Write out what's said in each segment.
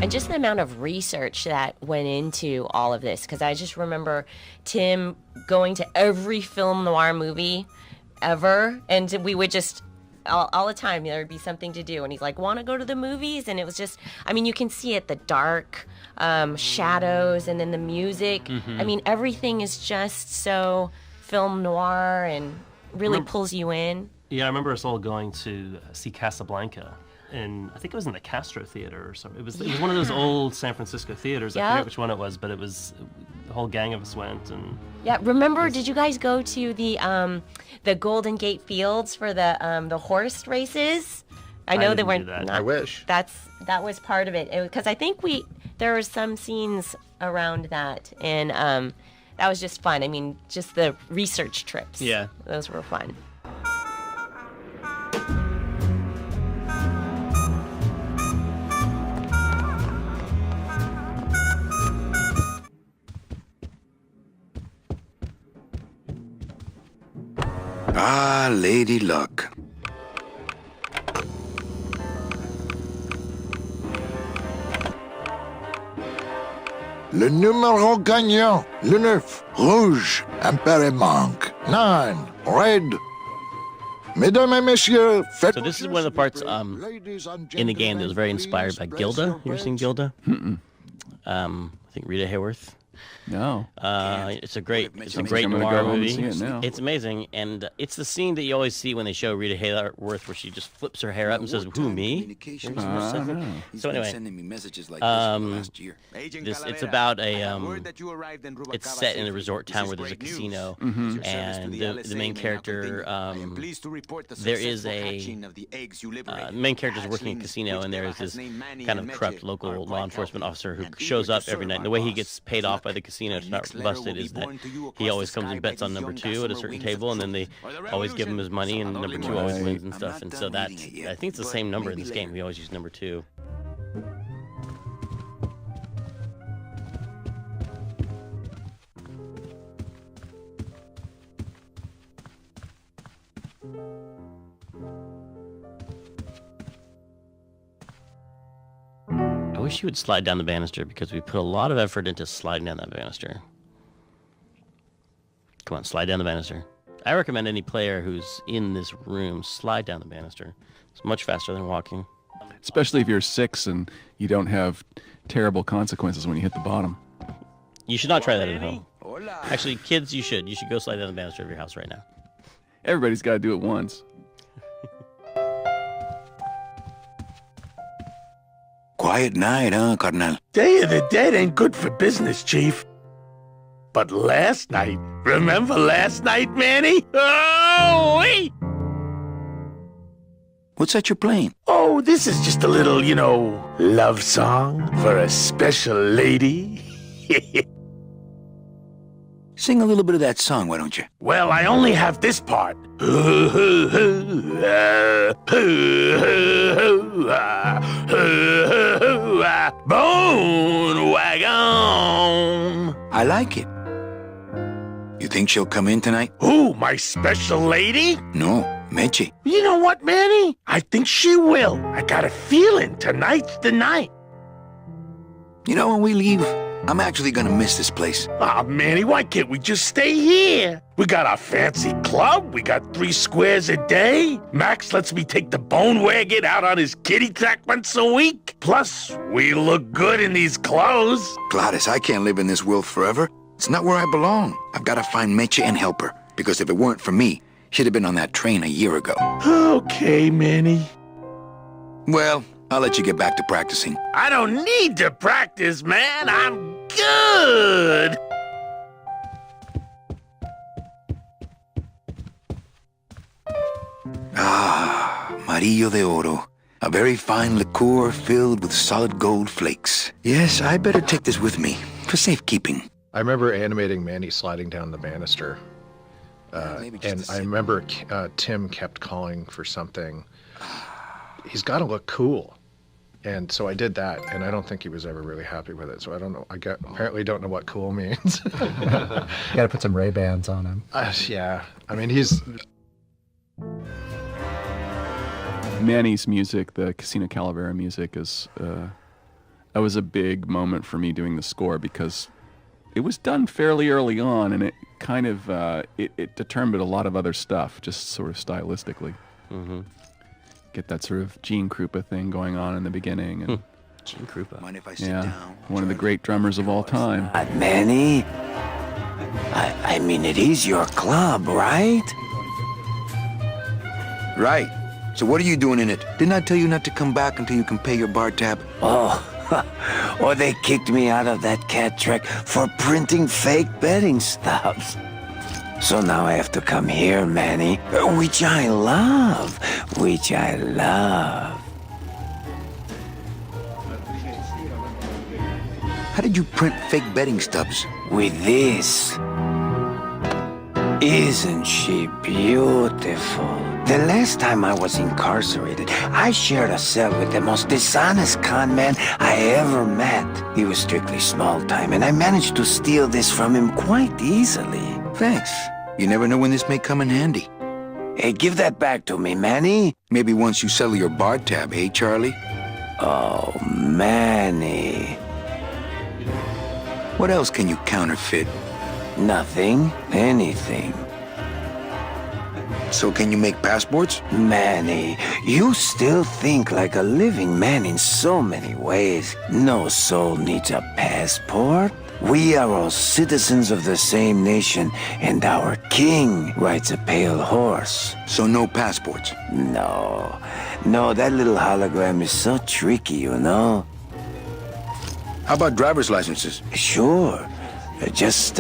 And just the amount of research that went into all of this, because I just remember Tim going to every film noir movie ever, and we would just all the time there would be something to do, and he's like, want to go to the movies? And it was just, I mean, you can see it, the dark shadows, and then the music. I mean, everything is just so film noir and really pulls you in. Yeah, I remember us all going to see Casablanca, and I think it was in the Castro Theater or something. It was one of those old San Francisco theaters. I forget which one it was, but it was the whole gang of us went. And yeah, remember? Did you guys go to the Golden Gate Fields for the horse races? I know they weren't. I wish that was part of it, because I think there were some scenes around that, and that was just fun. I mean, just the research trips. Yeah, those were fun. Ah, Lady Luck. Le numéro gagnant, le 9, rouge, impair et manque. 9, red. Mesdames et messieurs, faites. So this is one of the parts in the game that was very inspired by Gilda. You ever seen Gilda? I think Rita Hayworth. No. It's a great noir movie. It's amazing, and it's the scene that you always see when they show Rita Hayworth, where she just flips her hair up and says, "Who, me?" So anyway, it's about it's set in a resort town where there's a casino, and the main character, there is the main character's working in a casino, and there is this kind of corrupt local law enforcement officer who shows up every night. And the way he gets paid off by the casino to not busted is that he always comes and bets on number 2 at a certain table, and then they always give him his money, and number 2 always wins and stuff. And so I think it's the same number in this game. We always use number 2. I wish you would slide down the banister, because we put a lot of effort into sliding down that banister. Come on, slide down the banister. I recommend any player who's in this room slide down the banister. It's much faster than walking. Especially if you're 6 and you don't have terrible consequences when you hit the bottom. You should not try that at home. Actually, kids, you should. You should go slide down the banister of your house right now. Everybody's got to do it once. Quiet night, huh, Carnal? Day of the Dead ain't good for business, Chief. But last night, remember last night, Manny? Oh, wait! What's that you're playing? Oh, this is just a little, love song for a special lady. Sing a little bit of that song, why don't you? Well, I only have this part. Bone wagon. I like it. You think she'll come in tonight? Who, my special lady? No, Meche. You know what, Manny? I think she will. I got a feeling tonight's the night. You know, when we leave, I'm actually gonna miss this place. Aw, Manny, why can't we just stay here? We got our fancy club, we got 3 squares a day. Max lets me take the bone wagon out on his kitty track once a week. Plus, we look good in these clothes. Gladys, I can't live in this world forever. It's not where I belong. I've gotta find Meche and help her, because if it weren't for me, she'd have been on that train a year ago. Okay, Manny. Well, I'll let you get back to practicing. I don't need to practice, man. I'm good. Ah, Marillo de Oro. A very fine liqueur filled with solid gold flakes. Yes, I better take this with me for safekeeping. I remember animating Manny sliding down the banister. And I remember Tim kept calling for something. He's got to look cool. And so I did that, and I don't think he was ever really happy with it. So I don't know. Apparently don't know what cool means. Got to put some Ray-Bans on him. Yeah. I mean, he's... Manny's music, the Casino Calavera music, is That was a big moment for me doing the score because it was done fairly early on, and it kind of it determined a lot of other stuff, just sort of stylistically. Mm-hmm. Get that sort of Gene Krupa thing going on in the beginning, and Gene Krupa. Mind if I sit yeah, down? one of the great drummers of all time. Manny, I mean, it is your club, right? Right. So what are you doing in it? Didn't I tell you not to come back until you can pay your bar tab? Oh, or they kicked me out of that cat track for printing fake betting stubs. So now I have to come here, Manny, which I love. How did you print fake betting stubs? With this. Isn't she beautiful? The last time I was incarcerated, I shared a cell with the most dishonest con man I ever met. He was strictly small time, and I managed to steal this from him quite easily. Thanks. You never know when this may come in handy. Hey, give that back to me, Manny. Maybe once you settle your bar tab, eh, Charlie? Oh, Manny. What else can you counterfeit? Nothing. Anything. So can you make passports? Manny, you still think like a living man in so many ways. No soul needs a passport. We are all citizens of the same nation, and our king rides a pale horse. So no passports? No, that little hologram is so tricky, you know? How about driver's licenses? Sure. Just,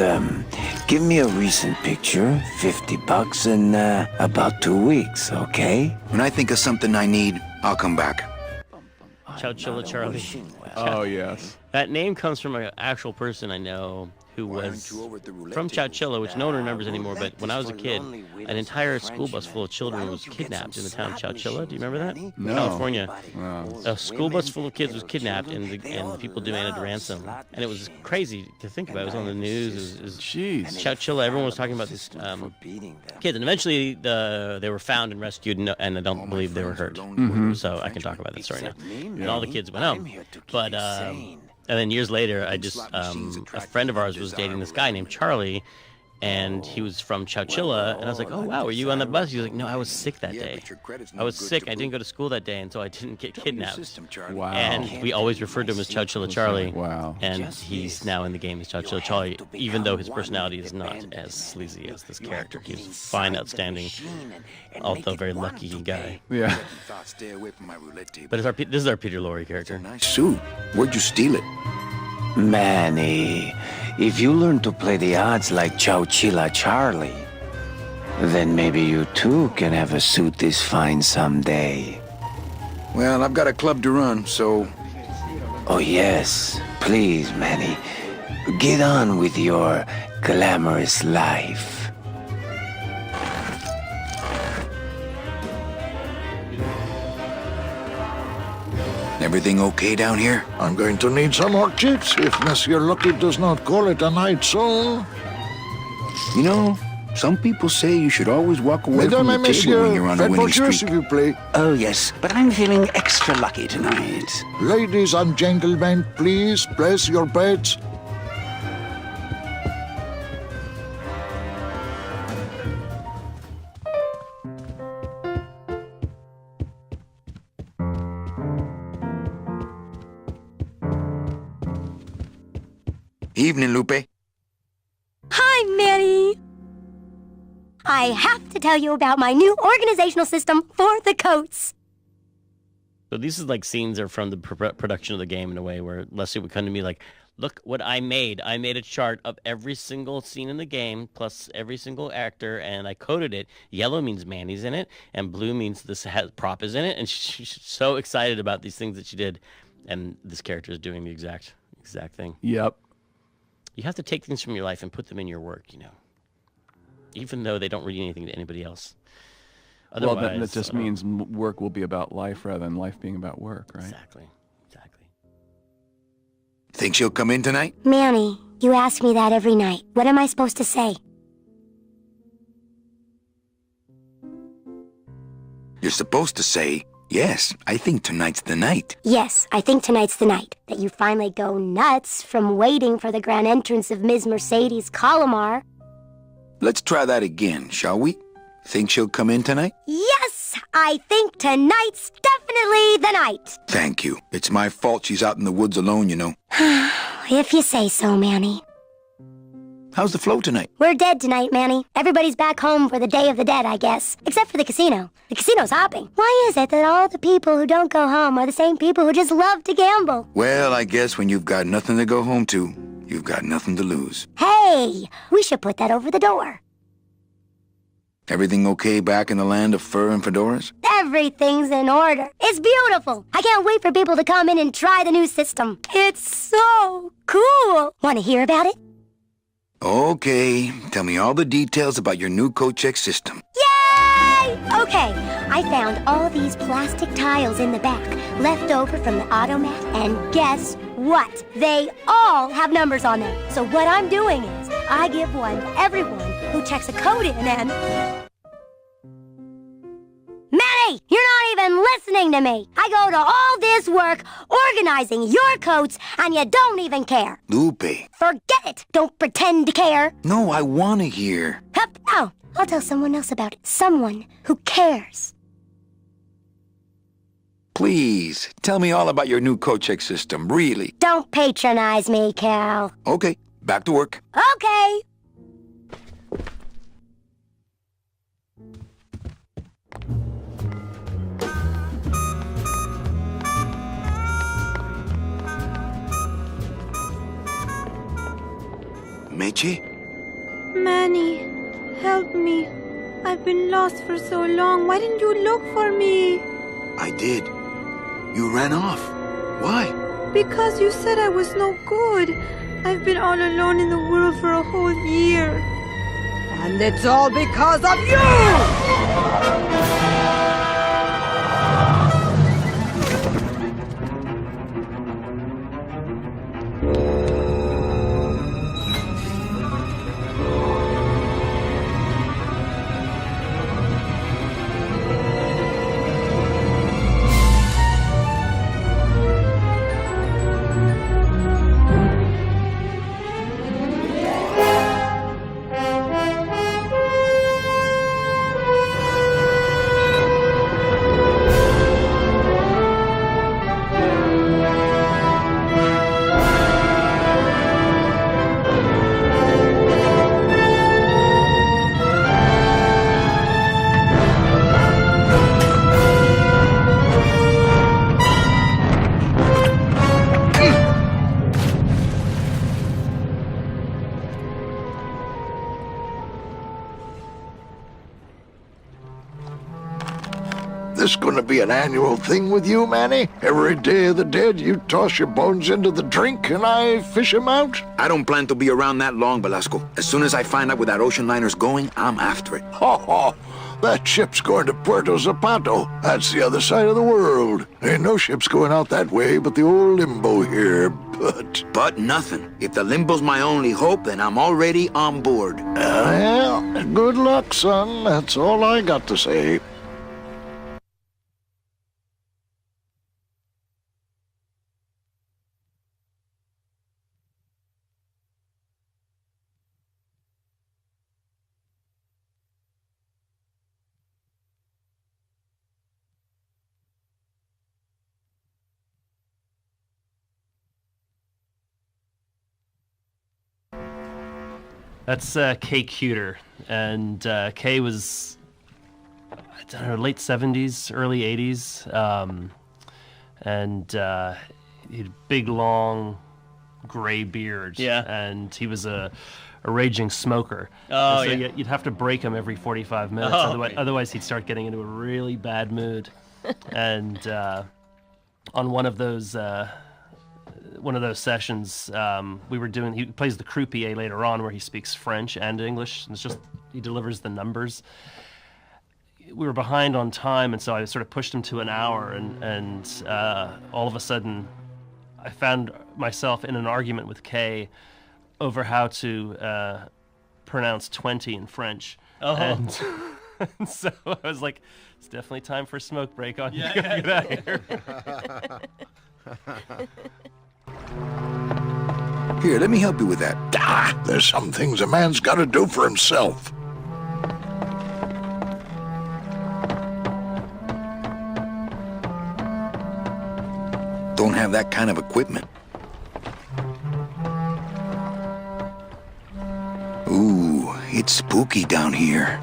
give me a recent picture, $50 in, about 2 weeks, okay? When I think of something I need, I'll come back. Chowchilla Charlie. Oh, yes. That name comes from an actual person I know who was from Chowchilla, which no one remembers anymore, but when I was a kid, an entire school bus full of children was kidnapped in the town of Chowchilla. Do you remember that? No. California. Wow. A school bus full of kids was kidnapped, and the people demanded ransom. And it was crazy to think about. It was on the news. It was Jeez. Chowchilla. Everyone was talking about these kids, and eventually they were found and rescued, and I don't believe they were hurt. Mm-hmm. So I can talk about that story now. And all the kids went home. But and then years later, I just a friend of ours was dating this guy named Charlie, and he was from Chowchilla, and I was like, "Oh wow, were you on the bus?" He was like, "No, I was sick that day. I was sick. I didn't go to school that day, and so I didn't get kidnapped." Wow. And we always referred to him as Chowchilla Charlie. Wow. And he's now in the game as Chowchilla Charlie, even though his personality is not as sleazy as this character. He's a fine, outstanding, although very lucky guy. Yeah. But this is our Peter Lorre character. Nice suit. Where'd you steal it? Manny, if you learn to play the odds like Chowchilla Charlie, then maybe you too can have a suit this fine someday. Well, I've got a club to run, so... Oh yes, please, Manny. Get on with your glamorous life. Everything okay down here? I'm going to need some more chips if Monsieur Lucky does not call it a night soon. You know, some people say you should always walk away from the table when you're on a winning streak. S'il vous plaît. Oh yes, but I'm feeling extra lucky tonight. Ladies and gentlemen, please place your bets. Evening, Lupe. Hi, Manny. I have to tell you about my new organizational system for the coats. So these is like scenes are from the production of the game in a way where Leslie would come to me like, look what I made. I made a chart of every single scene in the game plus every single actor, and I coded it. Yellow means Manny's in it, and blue means this prop is in it. And she's so excited about these things that she did, and this character is doing the exact thing. Yep. You have to take things from your life and put them in your work, you know, even though they don't read anything to anybody else. Otherwise, well, that just means work will be about life rather than life being about work, right? Exactly. Think she'll come in tonight? Manny, you ask me that every night. What am I supposed to say? You're supposed to say, Yes, I think tonight's the night. Yes, I think tonight's the night that you finally go nuts from waiting for the grand entrance of Ms. Mercedes Colomar. Let's try that again, shall we? Think she'll come in tonight? Yes, I think tonight's definitely the night. Thank you. It's my fault she's out in the woods alone, you know. If you say so, Manny. How's the flow tonight? We're dead tonight, Manny. Everybody's back home for the Day of the Dead, I guess. Except for the casino. The casino's hopping. Why is it that all the people who don't go home are the same people who just love to gamble? Well, I guess when you've got nothing to go home to, you've got nothing to lose. Hey, we should put that over the door. Everything okay back in the land of fur and fedoras? Everything's in order. It's beautiful. I can't wait for people to come in and try the new system. It's so cool. Want to hear about it? Okay, tell me all the details about your new coat check system. Yay! Okay, I found all these plastic tiles in the back, left over from the automat, and guess what? They all have numbers on them. So what I'm doing is, I give one to everyone who checks a code in and... Manny, you're not even listening to me. I go to all this work organizing your coats, and you don't even care. Lupe. Forget it. Don't pretend to care. No, I want to hear. Hup. Oh, I'll tell someone else about it. Someone who cares. Please, tell me all about your new coat check system, really. Don't patronize me, Cal. Okay, back to work. Okay. Meche? Manny, help me. I've been lost for so long. Why didn't you look for me? I did. You ran off. Why? Because you said I was no good. I've been all alone in the world for a whole year. And it's all because of you! This gonna be an annual thing with you, Manny? Every Day of the Dead, you toss your bones into the drink and I fish 'em out? I don't plan to be around that long, Velasco. As soon as I find out where that ocean liner's going, I'm after it. Ho ho! That ship's going to Puerto Zapato. That's the other side of the world. Ain't no ships going out that way but the old limbo here, but... But nothing. If the limbo's my only hope, then I'm already on board. Well, good luck, son. That's all I got to say. That's Kay Cuter, and Kay was, I don't know, late 70s, early 80s, and he had a big, long, gray beard, and he was a raging smoker. Oh, so yeah. You'd have to break him every 45 minutes, otherwise he'd start getting into a really bad mood. And on one of those sessions, he plays the croupier later on, where he speaks French and English, and it's just, he delivers the numbers. We were behind on time, and so I sort of pushed him to an hour, and all of a sudden I found myself in an argument with Kay over how to pronounce 20 in French. Oh. And So I was like, it's definitely time for a smoke break on you. Get out of here. Here, let me help you with that. There's some things a man's got to do for himself. Don't have that kind of equipment. Ooh, it's spooky down here.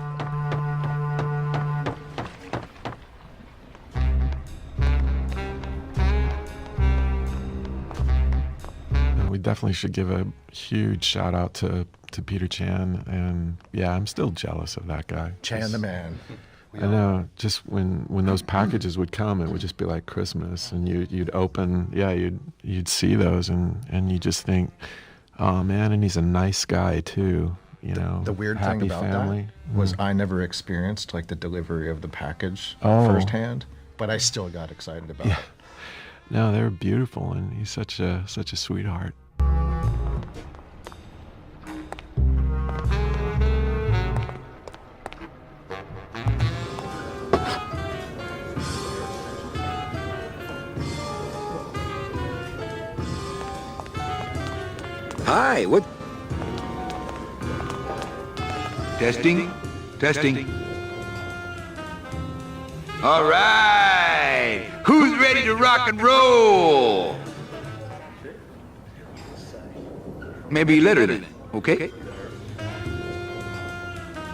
We definitely should give a huge shout out to Peter Chan, and yeah, I'm still jealous of that guy. Chan the man. I know. Just when those packages would come, it would just be like Christmas, and you'd open, you'd see those, and you just think, oh man, and he's a nice guy too. You know, the weird happy thing about family. that was I never experienced like the delivery of the package firsthand, but I still got excited about it. No, they were beautiful, and he's such a sweetheart. Hi, what? Testing? Testing. All right! Who's ready to rock and roll? Maybe later then, okay?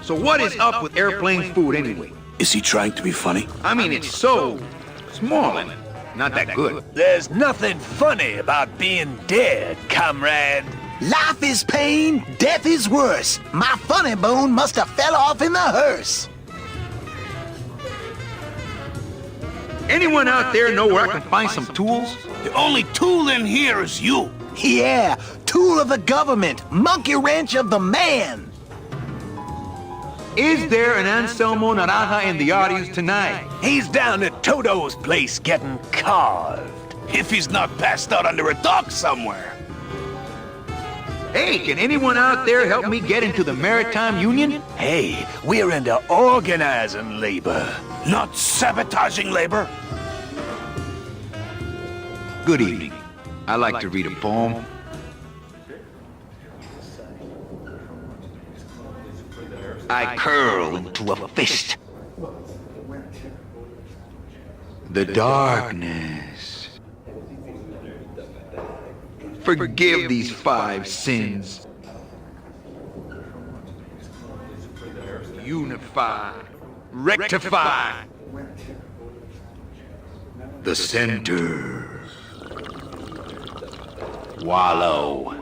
So what is up with airplane food anyway? Is he trying to be funny? I mean, it's so small and not that good. There's nothing funny about being dead, comrade. Life is pain, death is worse. My funny bone must have fell off in the hearse. Anyone out there know where I can find some tools? The only tool in here is you. Yeah, tool of the government, monkey wrench of the man. Is there an Anselmo Naranja in the audience tonight? He's down at Toto's place getting carved. If he's not passed out under a dock somewhere. Hey, can anyone out there help me get into the Maritime Union? Hey, we're into organizing labor, not sabotaging labor. Good evening. I like to read a poem. I curl into a fist. The darkness. Forgive these 5 sins. Unify. Rectify. The center. Wallow.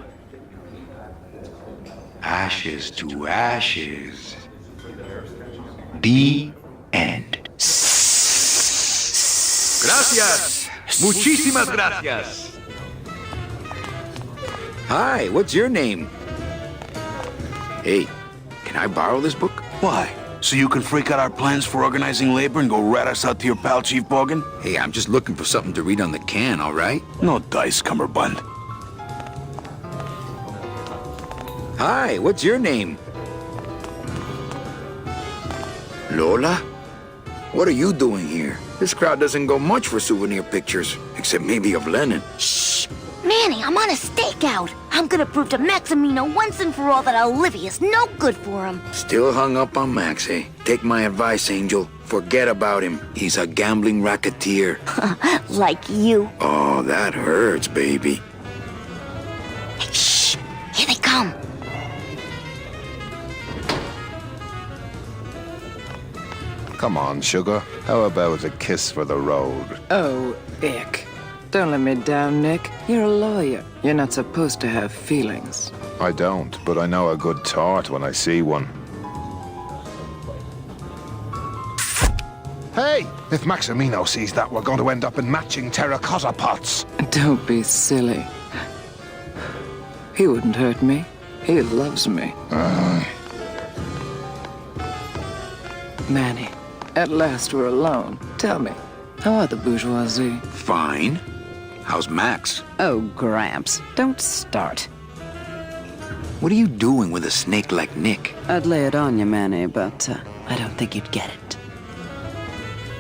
Ashes to ashes. The end. Gracias. Muchísimas gracias. Hi, what's your name? Hey, can I borrow this book? Why? So you can freak out our plans for organizing labor and go rat us out to your pal Chief Bogan? Hey, I'm just looking for something to read on the can, all right? No dice, Cummerbund. Hi, what's your name? Lola? What are you doing here? This crowd doesn't go much for souvenir pictures, except maybe of Lenin. Shh! Manny, I'm on a stakeout. I'm gonna prove to Maximino once and for all that Olivia's no good for him. Still hung up on Max, eh? Take my advice, Angel. Forget about him. He's a gambling racketeer. Like you. Oh, that hurts, baby. Hey, shh! Here they come. Come on, sugar. How about a kiss for the road? Oh, ick. Don't let me down, Nick. You're a lawyer. You're not supposed to have feelings. I don't, but I know a good tart when I see one. Hey! If Maximino sees that, we're going to end up in matching terracotta pots. Don't be silly. He wouldn't hurt me. He loves me. Manny, at last we're alone. Tell me, how are the bourgeoisie? Fine. How's Max? Oh, Gramps, don't start. What are you doing with a snake like Nick? I'd lay it on you, Manny, but I don't think you'd get it.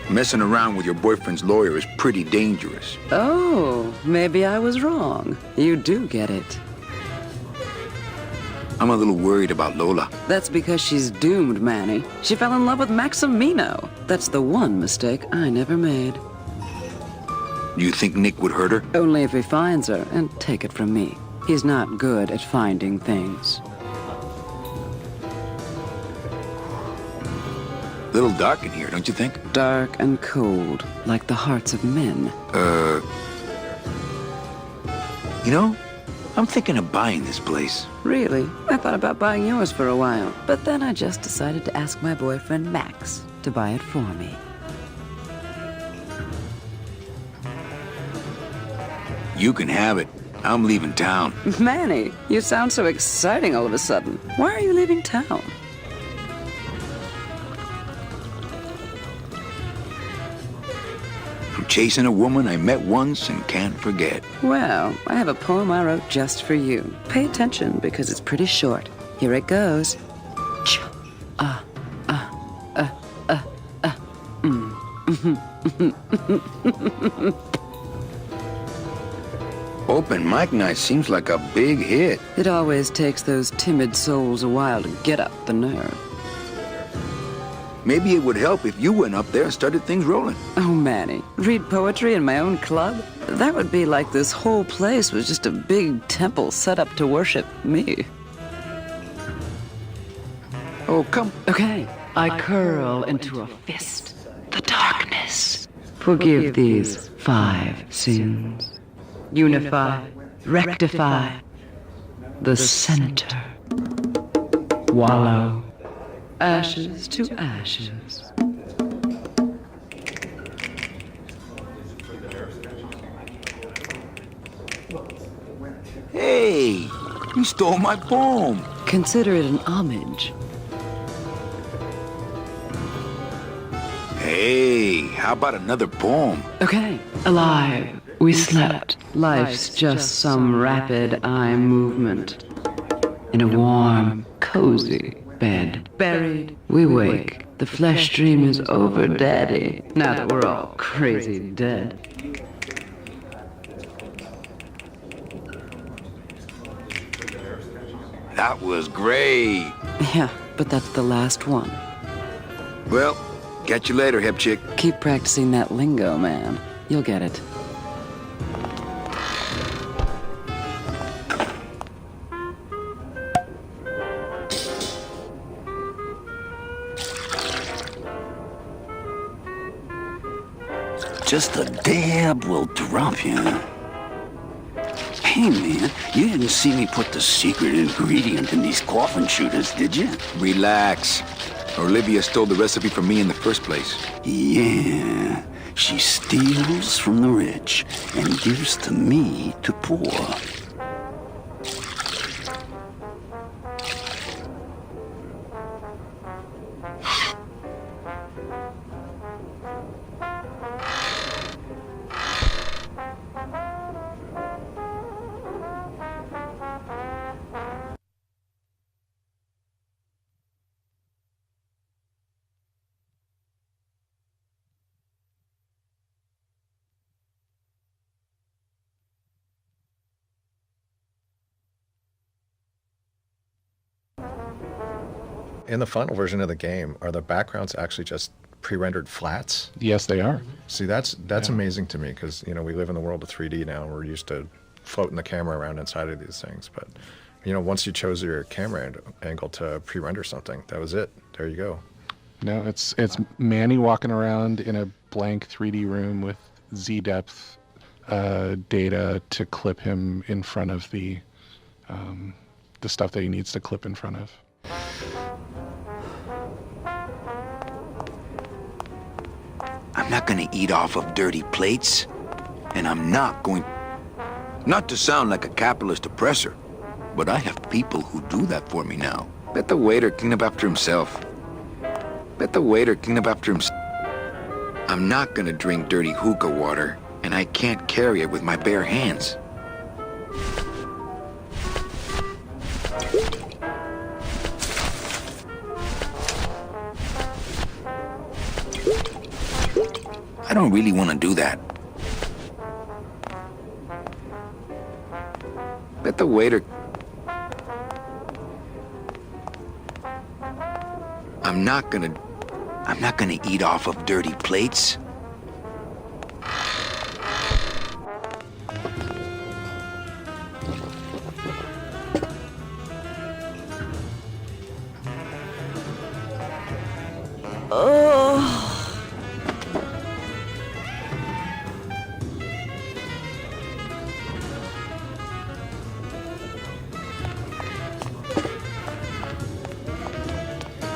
Messing around with your boyfriend's lawyer is pretty dangerous. Oh, maybe I was wrong. You do get it. I'm a little worried about Lola. That's because she's doomed, Manny. She fell in love with Maximino. That's the one mistake I never made. Do you think Nick would hurt her? Only if he finds her, and take it from me. He's not good at finding things. A little dark in here, don't you think? Dark and cold, like the hearts of men. You know, I'm thinking of buying this place. Really? I thought about buying yours for a while, but then I just decided to ask my boyfriend Max to buy it for me. You can have it. I'm leaving town. Manny, you sound so exciting all of a sudden. Why are you leaving town? I'm chasing a woman I met once and can't forget. Well, I have a poem I wrote just for you. Pay attention because it's pretty short. Here it goes. Open mic night seems like a big hit. It always takes those timid souls a while to get up the nerve. Maybe it would help if you went up there and started things rolling. Oh, Manny, read poetry in my own club? That would be like this whole place was just a big temple set up to worship me. Oh, come. Okay. I curl into a fist. The darkness. Forgive these 5 sins. Unify, rectify, the center. Wallow, ashes to ashes. Hey, you stole my poem. Consider it an homage. Hey, how about another poem? Okay. Alive, we slept. Life's just some rapid eye movement. In a warm, cozy bed. Buried, we wake. The flesh dream is over, Daddy. Now that we're all crazy dead. That was great. Yeah, but that's the last one. Well, catch you later, hip chick. Keep practicing that lingo, man. You'll get it. Just a dab will drop you. Hey, man, you didn't see me put the secret ingredient in these coffin shooters, did you? Relax. Olivia stole the recipe from me in the first place. Yeah, she steals from the rich and gives to me to poor. In the final version of the game, are the backgrounds actually just pre-rendered flats? Yes, they are. See, that's amazing to me because, you know, we live in the world of 3D now. We're used to floating the camera around inside of these things. But, you know, once you chose your camera angle to pre-render something, that was it. There you go. No, it's Manny walking around in a blank 3D room with Z-depth data to clip him in front of the stuff that he needs to clip in front of. I'm not gonna eat off of dirty plates, and I'm not going... Not to sound like a capitalist oppressor, but I have people who do that for me now. Bet the waiter clean up after himself. Bet the waiter clean up after himself. I'm not gonna drink dirty hookah water, and I can't carry it with my bare hands. I don't really want to do that. Bet the waiter... I'm not gonna eat off of dirty plates.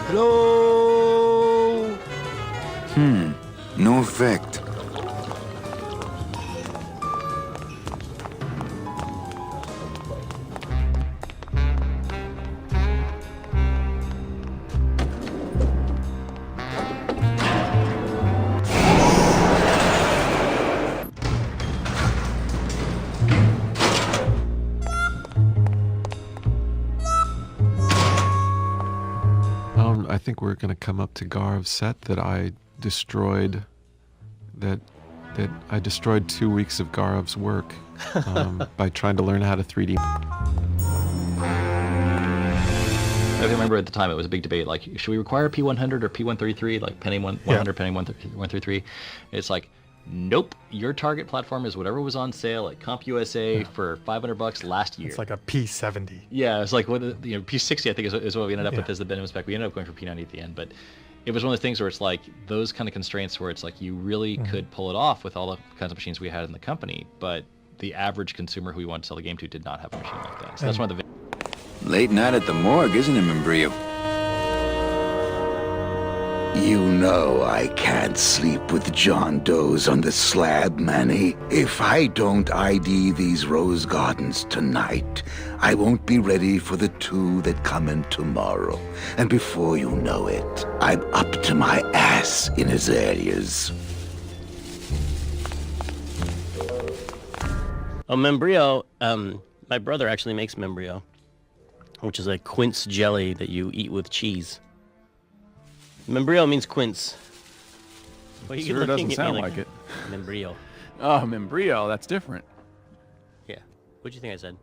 Hello? No effect. I think we're going to come up to Garv's set that I destroyed. That I destroyed 2 weeks of Garv's work by trying to learn how to 3D. I remember at the time it was a big debate, like, should we require P100 or P133, like penny 100, penny 133? It's like, nope, your target platform is whatever was on sale at CompUSA for $500 last year. It's like a P70. Yeah, it's like, P60 I think is what we ended up with as the minimum spec. We ended up going for P90 at the end, but it was one of the things where it's like those kind of constraints where it's like you really could pull it off with all the kinds of machines we had in the company, but the average consumer who we wanted to sell the game to did not have a machine like that. So that's one of the... Late night at the morgue, isn't it, Membrillo? You know I can't sleep with John Doe's on the slab, Manny. If I don't ID these rose gardens tonight, I won't be ready for the 2 that come in tomorrow. And before you know it, I'm up to my ass in azaleas. Oh, Membrillo, my brother actually makes Membrillo, which is a quince jelly that you eat with cheese. Membrillo means quince. Well, sure doesn't sound like it. Membrillo. Oh, Membrillo, that's different. Yeah. What'd you think I said?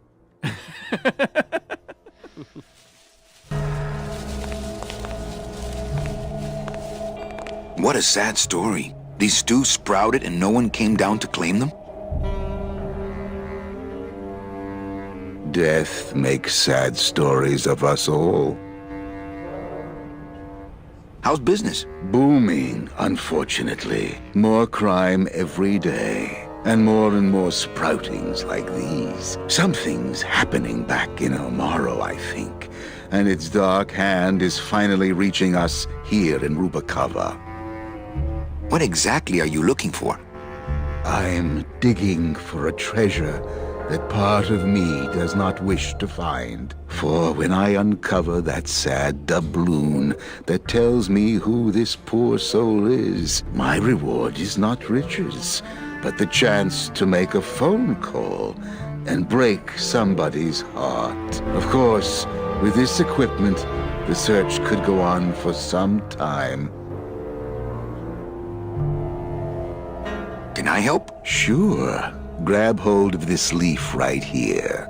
What a sad story. These stews sprouted and no one came down to claim them? Death makes sad stories of us all. How's business? Booming, unfortunately. More crime every day. And more sproutings like these. Something's happening back in Omaro, I think. And its dark hand is finally reaching us here in Rubacava. What exactly are you looking for? I'm digging for a treasure that part of me does not wish to find. For when I uncover that sad doubloon that tells me who this poor soul is, my reward is not riches, but the chance to make a phone call and break somebody's heart. Of course, with this equipment, the search could go on for some time. Can I help? Sure. Grab hold of this leaf right here.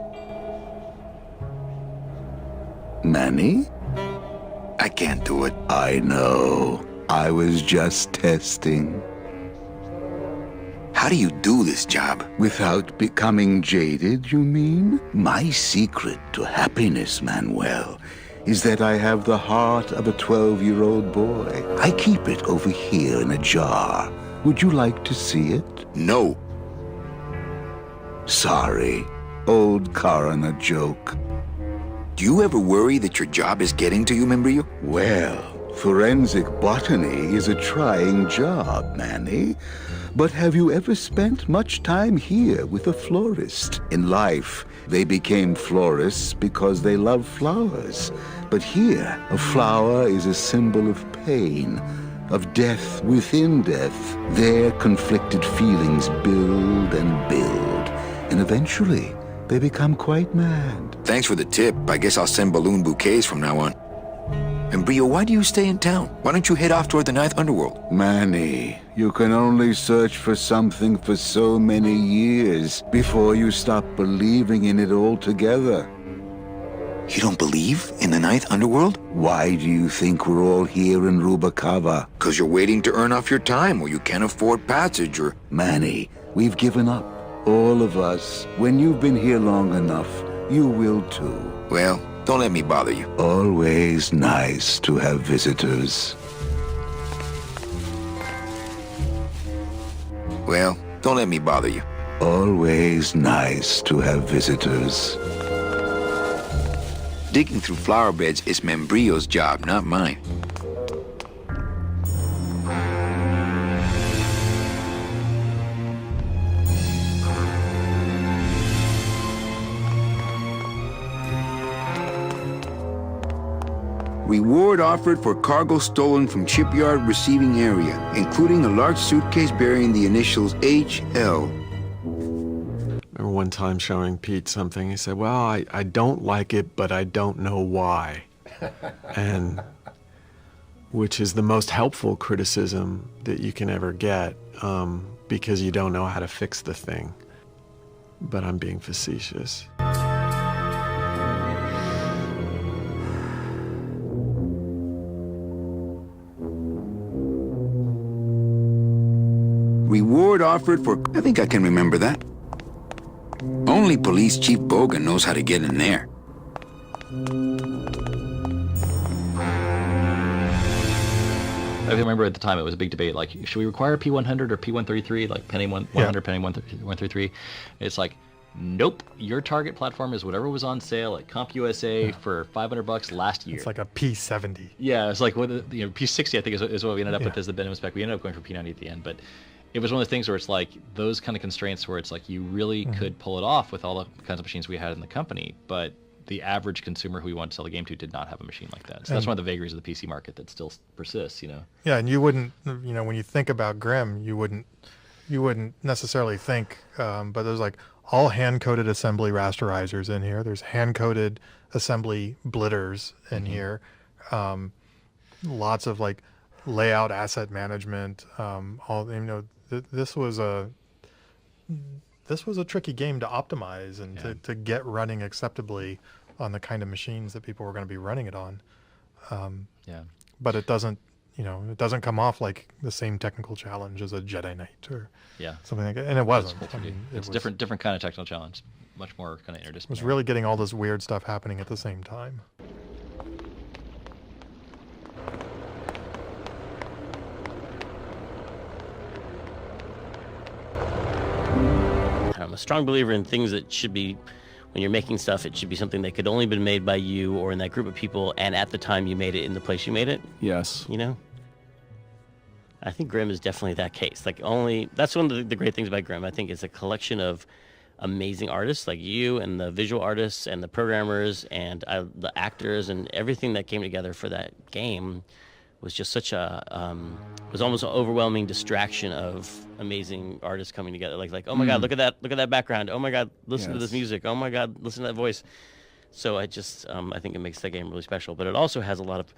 Manny? I can't do it. I know. I was just testing. How do you do this job? Without becoming jaded, you mean? My secret to happiness, Manuel, is that I have the heart of a 12-year-old boy. I keep it over here in a jar. Would you like to see it? No. Sorry. Old coroner joke. Do you ever worry that your job is getting to you, Membrillo? Well, forensic botany is a trying job, Manny. But have you ever spent much time here with a florist? In life, they became florists because they love flowers. But here, a flower is a symbol of pain, of death within death. Their conflicted feelings build and build, and eventually they become quite mad. Thanks for the tip. I guess I'll send balloon bouquets from now on. And Brio, why do you stay in town? Why don't you head off toward the Ninth Underworld? Manny, you can only search for something for so many years before you stop believing in it altogether. You don't believe in the Ninth Underworld? Why do you think we're all here in Rubacava? Because you're waiting to earn off your time, or you can't afford passage, or... Manny, we've given up. All of us. When you've been here long enough, you will too. Well, don't let me bother you. Always nice to have visitors. Well, don't let me bother you. Always nice to have visitors. Digging through flower beds is Membrio's job, not mine. Reward offered for cargo stolen from shipyard receiving area, including a large suitcase bearing the initials HL. Remember one time showing Pete something, he said, well, I don't like it, but I don't know why. And which is the most helpful criticism that you can ever get, because you don't know how to fix the thing. But I'm being facetious. Reward offered for... I think I can remember that. Only Police Chief Bogan knows how to get in there. I remember at the time it was a big debate, like, should we require P100 or P133, like penny 100, penny 133? It's like, nope, your target platform is whatever was on sale at CompUSA for $500 last year. It's like a P70. Yeah, it's like, P60 I think is what we ended up with as the minimum spec. We ended up going for P90 at the end, but it was one of the things where it's like those kind of constraints where it's like you really could pull it off with all the kinds of machines we had in the company, but the average consumer who we wanted to sell the game to did not have a machine like that. So that's one of the vagaries of the PC market that still persists, Yeah, and you wouldn't, when you think about Grimm, you wouldn't necessarily think, but there's like all hand-coded assembly rasterizers in here. There's hand-coded assembly blitters in here. Lots of like layout asset management. This was a tricky game to optimize and to get running acceptably on the kind of machines that people were going to be running it on. But it doesn't, it doesn't come off like the same technical challenge as a Jedi Knight or something like that. And it wasn't. It's different kind of technical challenge, much more kind of interdisciplinary. It was really getting all this weird stuff happening at the same time. I'm a strong believer in things that should be, when you're making stuff, it should be something that could only been made by you or in that group of people, and at the time you made it in the place you made it. Yes. I think Grimm is definitely that case. That's one of the great things about Grimm. I think it's a collection of amazing artists like you and the visual artists and the programmers and the actors, and everything that came together for that game was just such a was almost an overwhelming distraction of amazing artists coming together. Like oh my God, look at that background. Oh my God, listen to this music. Oh my God, listen to that voice. So I just I think it makes that game really special. But it also has a lot of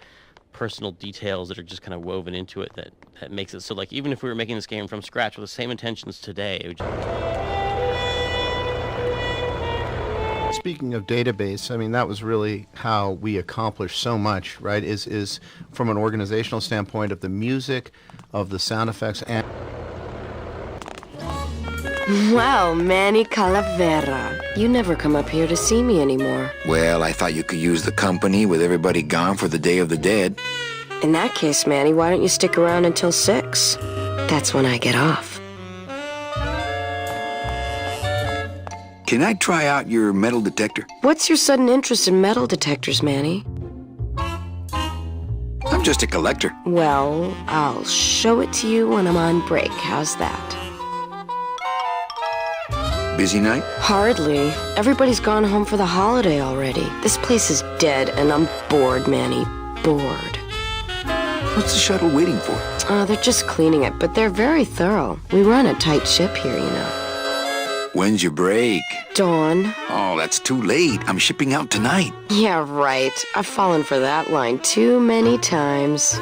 personal details that are just kind of woven into it that makes it so, like, even if we were making this game from scratch with the same intentions today, it would just... Speaking of database, I mean, that was really how we accomplished so much, right? Is from an organizational standpoint of the music, of the sound effects, and... Well, Manny Calavera, you never come up here to see me anymore. Well, I thought you could use the company with everybody gone for the Day of the Dead. In that case, Manny, why don't you stick around until 6? That's when I get off. Can I try out your metal detector? What's your sudden interest in metal detectors, Manny? I'm just a collector. Well, I'll show it to you when I'm on break. How's that? Busy night? Hardly. Everybody's gone home for the holiday already. This place is dead, and I'm bored, Manny. Bored. What's the shuttle waiting for? They're just cleaning it, but they're very thorough. We run a tight ship here, you know. When's your break? Dawn. Oh, that's too late. I'm shipping out tonight. Yeah, right. I've fallen for that line too many times.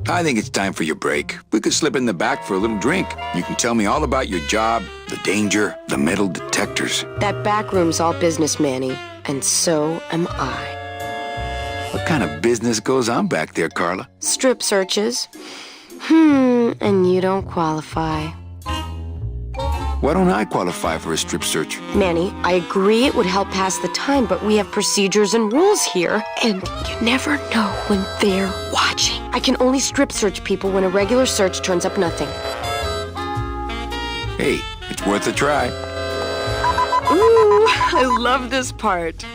I think it's time for your break. We could slip in the back for a little drink. You can tell me all about your job, the danger, the metal detectors. That back room's all business, Manny. And so am I. What kind of business goes on back there, Carla? Strip searches. And you don't qualify. Why don't I qualify for a strip search? Manny, I agree it would help pass the time, but we have procedures and rules here, and you never know when they're watching. I can only strip search people when a regular search turns up nothing. Hey, it's worth a try. Ooh, I love this part.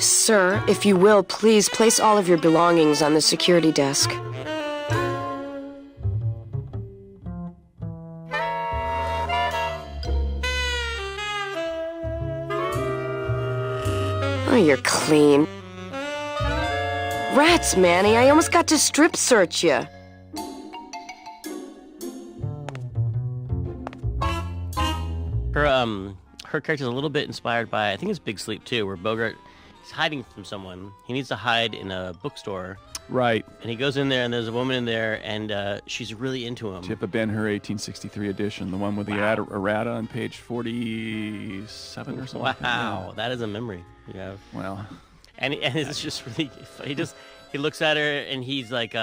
Sir, if you will, please place all of your belongings on the security desk. Oh, you're clean. Rats, Manny, I almost got to strip search you. Her character's a little bit inspired by, I think it's Big Sleep too, where Bogart is hiding from someone. He needs to hide in a bookstore. Right. And he goes in there, and there's a woman in there, and she's really into him. Chip of Ben-Hur 1863 edition, the one with the errata on page 47 or something. Wow, Yeah. that is a memory you have. Well. And it's just really, he looks at her, and he's like,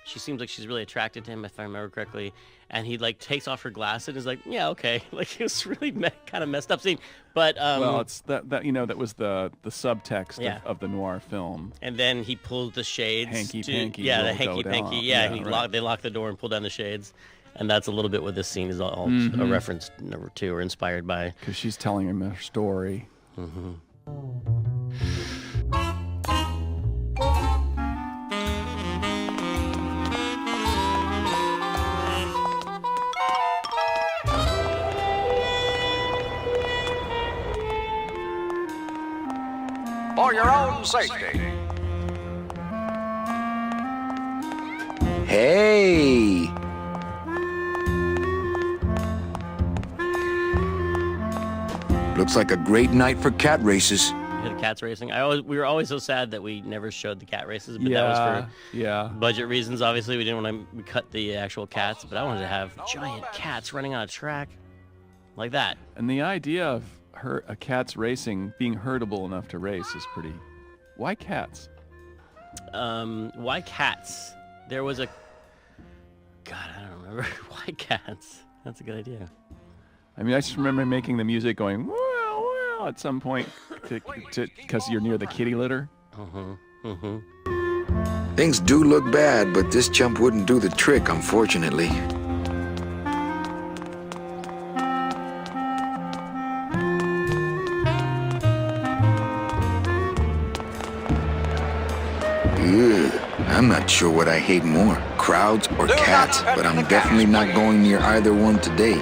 she seems like she's really attracted to him, if I remember correctly. And he like takes off her glasses and is like, yeah, okay. Like it was really kind of messed up scene. But well, it's that that was the subtext Yeah. of the noir film. And then he pulls the shades. Hanky-panky Yeah, the will go hanky-panky. down. Yeah, Yeah, he right. they lock the door and pull down the shades. And that's a little bit what this scene is all a Mhm. reference number 2 or inspired by. Because she's telling him her story. Mm-hmm. For your own safety. Hey! Looks like a great night for cat races. The cats racing. We were always so sad that we never showed the cat races, but that was for budget reasons. Obviously, we didn't want to cut the actual cats, but I wanted to have giant cats running on a track like that. And the idea of a cat's racing being herdable enough to race is pretty. Why cats? Why cats? There was a. God, I don't remember. Why cats? That's a good idea. I mean, I just remember making the music going well at some point because you're near the kitty litter. Things do look bad, but this chump wouldn't do the trick, unfortunately. Ugh, I'm not sure what I hate more, crowds or cats, but I'm definitely not going near either one today.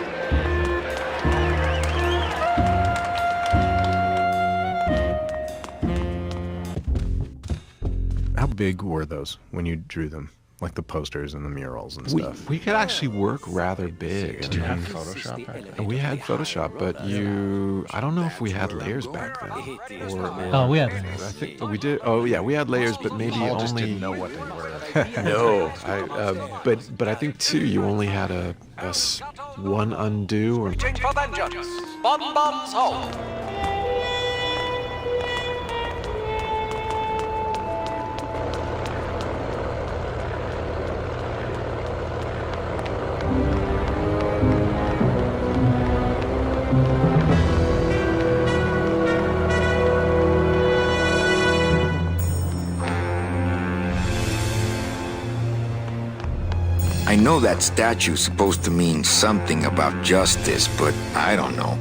How big were those when you drew them? Like the posters and the murals and stuff? We could actually work rather big. Did you have Photoshop back then? We had Photoshop, but I don't know if we had layers back then. Oh, we had layers. I think we did. Oh, yeah, we had layers, but maybe Paul only. just didn't know what they were. No, but I think too. You only had one undo or. Reaching for vengeance. Bonbons home. I know that statue's supposed to mean something about justice, but I don't know.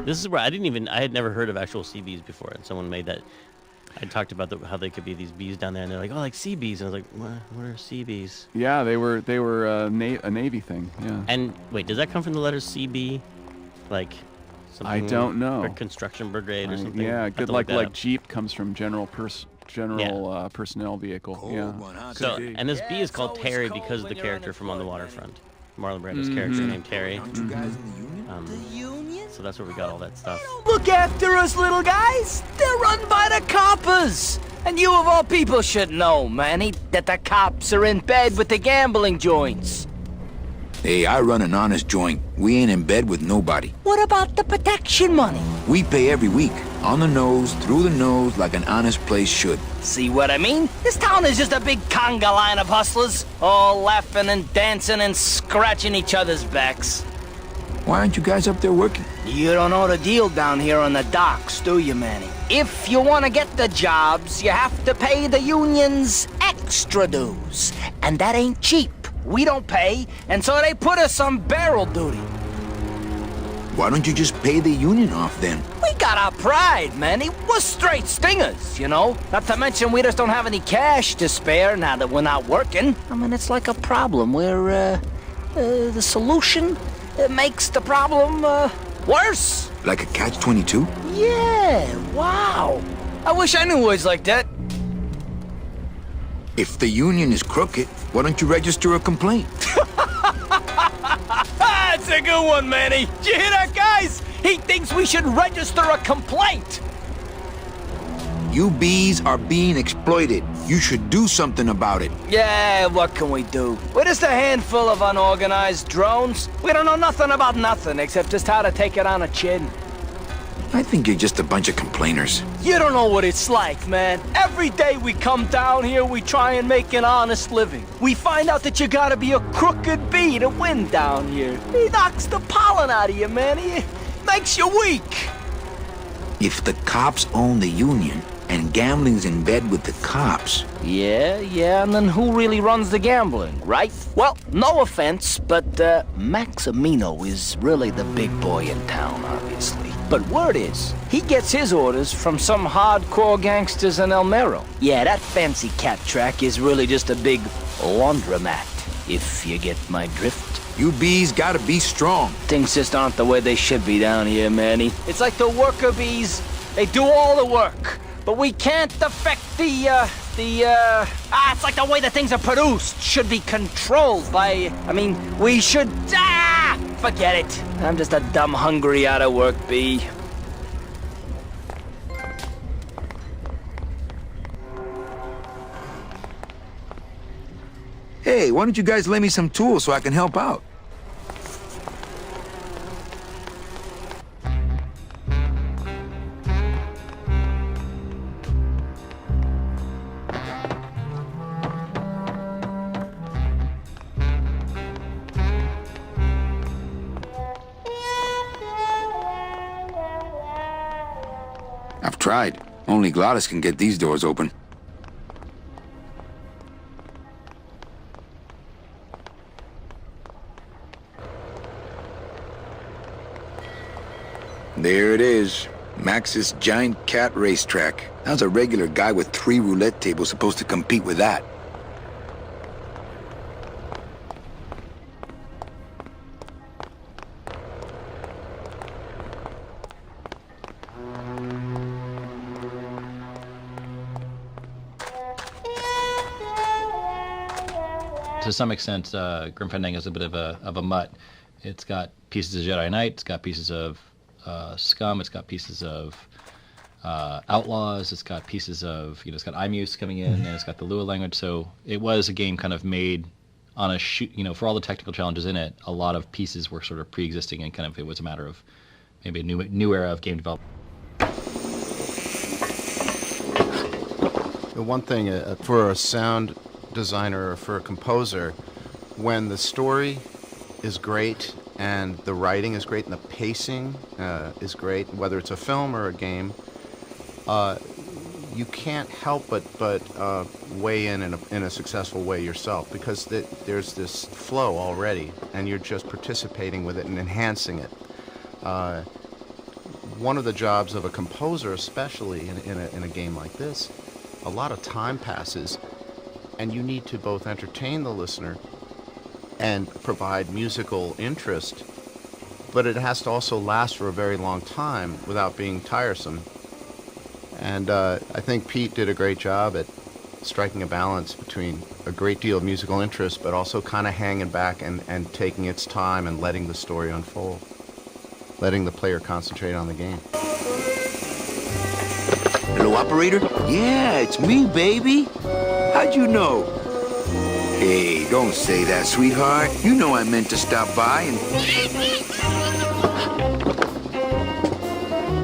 This is where I had never heard of actual sea bees before, and someone made that. I talked about how they could be these bees down there, and they're like, oh, like sea bees. And I was like, what are sea bees? Yeah, they were a Navy thing. Yeah. And wait, does that come from the letters CB? Like something I don't know. Or construction brigade or something? Yeah, good. Like Jeep comes from general personnel vehicle. Yeah. So, and this bee is called Terry because of the character from On the Waterfront. Marlon Brando's character named Terry. So that's where we got all that stuff. Look after us, little guys. They're run by the coppers. And you of all people should know, Manny, that the cops are in bed with the gambling joints. Hey, I run an honest joint. We ain't in bed with nobody. What about the protection money? We pay every week. On the nose, through the nose, like an honest place should. See what I mean? This town is just a big conga line of hustlers, all laughing and dancing and scratching each other's backs. Why aren't you guys up there working? You don't know the deal down here on the docks, do you, Manny? If you want to get the jobs, you have to pay the unions extra dues. And that ain't cheap. We don't pay, and so they put us on barrel duty. Why don't you just pay the union off then? We got our pride, Manny. We're straight stingers, you know? Not to mention we just don't have any cash to spare now that we're not working. I mean, it's like a problem where, the solution makes the problem, worse. Like a catch-22? Yeah, wow. I wish I knew words like that. If the union is crooked, why don't you register a complaint? That's a good one, Manny. Did you hear that, guys? He thinks we should register a complaint. You bees are being exploited. You should do something about it. Yeah, what can we do? We're just a handful of unorganized drones. We don't know nothing about nothing except just how to take it on the chin. I think you're just a bunch of complainers. You don't know what it's like, man. Every day we come down here, we try and make an honest living. We find out that you gotta be a crooked bee to win down here. He knocks the pollen out of you, man. He makes you weak. If the cops own the union and gambling's in bed with the cops... Yeah, and then who really runs the gambling, right? Well, no offense, but Maximino is really the big boy in town, obviously. But word is, he gets his orders from some hardcore gangsters in El Mero. Yeah, that fancy cat track is really just a big laundromat, if you get my drift. You bees gotta be strong. Things just aren't the way they should be down here, Manny. It's like the worker bees, they do all the work. But we can't affect it's like the way that things are produced should be controlled by, we should, forget it. I'm just a dumb, hungry, out-of-work bee. Hey, why don't you guys lend me some tools so I can help out? I've tried. Only Glottis can get these doors open. There it is. Max's giant cat racetrack. How's a regular guy with 3 roulette tables supposed to compete with that? To some extent, Grim Fandango is a bit of a mutt. It's got pieces of Jedi Knight, it's got pieces of Scum, it's got pieces of Outlaws, it's got pieces of, it's got IMUS coming in, and it's got the Lua language. So it was a game kind of made on a shoot, for all the technical challenges in it, a lot of pieces were sort of pre-existing, and kind of it was a matter of maybe a new era of game development. The one thing for a sound designer or for a composer, when the story is great and the writing is great and the pacing is great, whether it's a film or a game, you can't help but weigh in a successful way yourself, because there's this flow already and you're just participating with it and enhancing it. one of the jobs of a composer, especially in a game like this, a lot of time passes, and you need to both entertain the listener and provide musical interest, but it has to also last for a very long time without being tiresome. And I think Pete did a great job at striking a balance between a great deal of musical interest, but also kind of hanging back and taking its time and letting the story unfold, letting the player concentrate on the game. Hello, operator? Yeah, it's me, baby. How'd you know? Hey, don't say that, sweetheart. You know I meant to stop by and...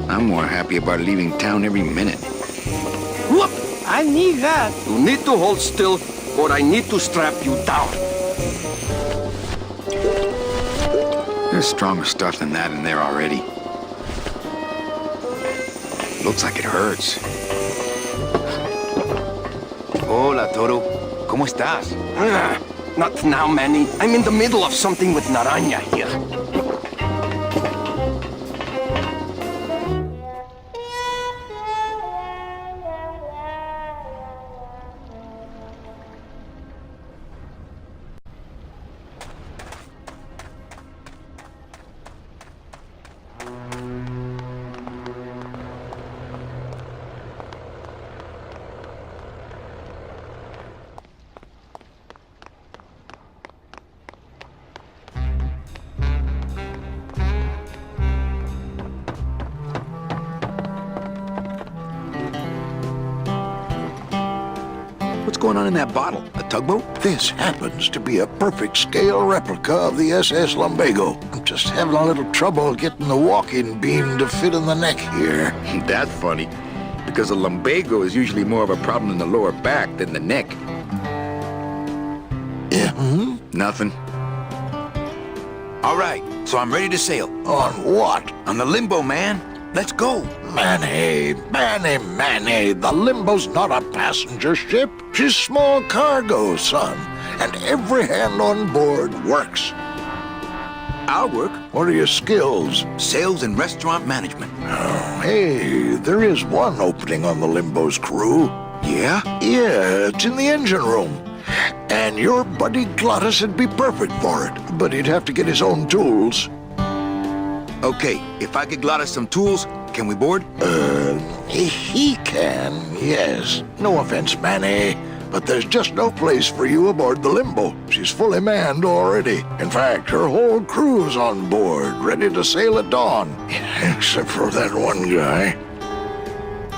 I'm more happy about leaving town every minute. Whoop! I need that. You need to hold still, or I need to strap you down. There's stronger stuff than that in there already. Looks like it hurts. Hola, Toro. ¿Cómo estás? Not now, Manny. I'm in the middle of something with Naranja here. What's going on in that bottle? A tugboat? This happens to be a perfect scale replica of the SS Lumbago. I'm just having a little trouble getting the walking beam to fit in the neck here. That's funny, because a lumbago is usually more of a problem in the lower back than the neck. Yeah? Nothing. All right, so I'm ready to sail. On what? On the Limbo, man. Let's go. Manny, the Limbo's not a passenger ship. She's small cargo, son. And every hand on board works. I'll work. What are your skills? Sales and restaurant management. Oh, hey, there is one opening on the Limbo's crew. Yeah? Yeah, it's in the engine room. And your buddy Glottis would be perfect for it, but he'd have to get his own tools. Okay, if I could Glottis some tools, can we board? He can, yes. No offense, Manny, but there's just no place for you aboard the Limbo. She's fully manned already. In fact, her whole crew's on board, ready to sail at dawn. Except for that one guy.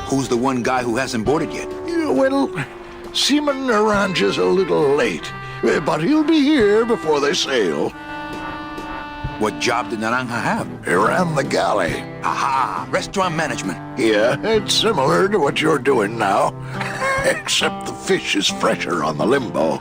Who's the one guy who hasn't boarded yet? Yeah, well, Seaman Naranja's a little late, but he'll be here before they sail. What job did Naranja have? He ran the galley. Aha! Restaurant management. Yeah, it's similar to what you're doing now. Except the fish is fresher on the Limbo.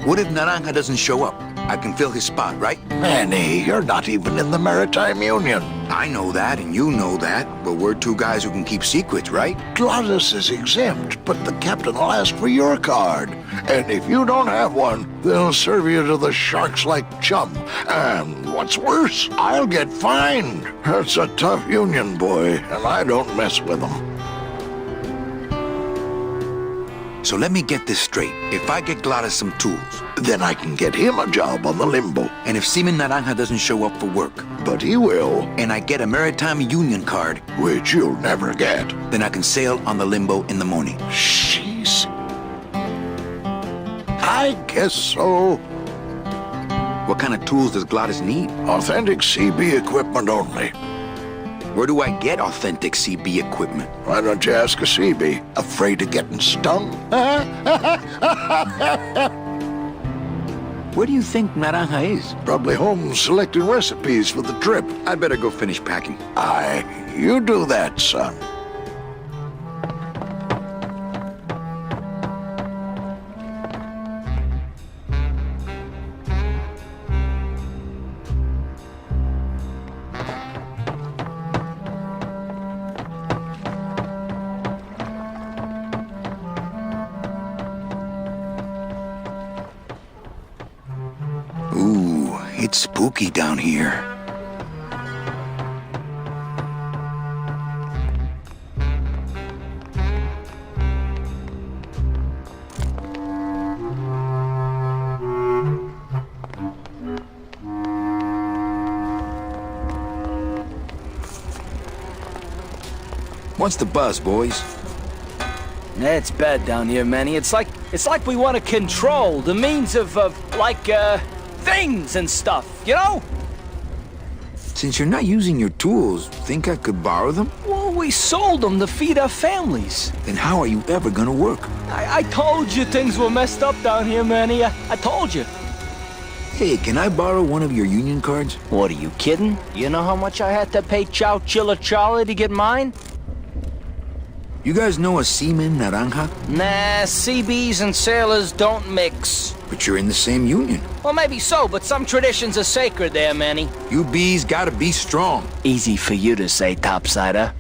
What if Naranja doesn't show up? I can fill his spot, right? Manny, you're not even in the Maritime Union. I know that, and you know that, but we're two guys who can keep secrets, right? Glottis is exempt, but the captain will ask for your card. And if you don't have one, they'll serve you to the sharks like chum. And what's worse, I'll get fined. That's a tough union, boy, and I don't mess with them. So let me get this straight. If I get Glottis some tools, then I can get him a job on the Limbo. And if Seaman Naranja doesn't show up for work, but he will, and I get a Maritime Union card, which you'll never get, then I can sail on the Limbo in the morning. Jeez. I guess so. What kind of tools does Glottis need? Authentic CB equipment only. Where do I get authentic CB equipment? Why don't you ask a CB? Afraid of getting stung? Where do you think Naranja is? Probably home selecting recipes for the trip. I'd better go finish packing. Aye, you do that, son. Ooh, it's spooky down here. What's the buzz, boys? It's bad down here, Manny. It's like we want to control the means of things and stuff, you know? Since you're not using your tools, think I could borrow them? Well, we sold them to feed our families. Then how are you ever gonna work? I told you things were messed up down here, Manny. I told you. Hey, can I borrow one of your union cards? What, are you kidding? You know how much I had to pay Chow Chilla Charlie to get mine? You guys know a seaman naranja? Nah, CBs and sailors don't mix. But you're in the same union. Well, maybe so, but some traditions are sacred there, Manny. You bees gotta be strong. Easy for you to say, topsider.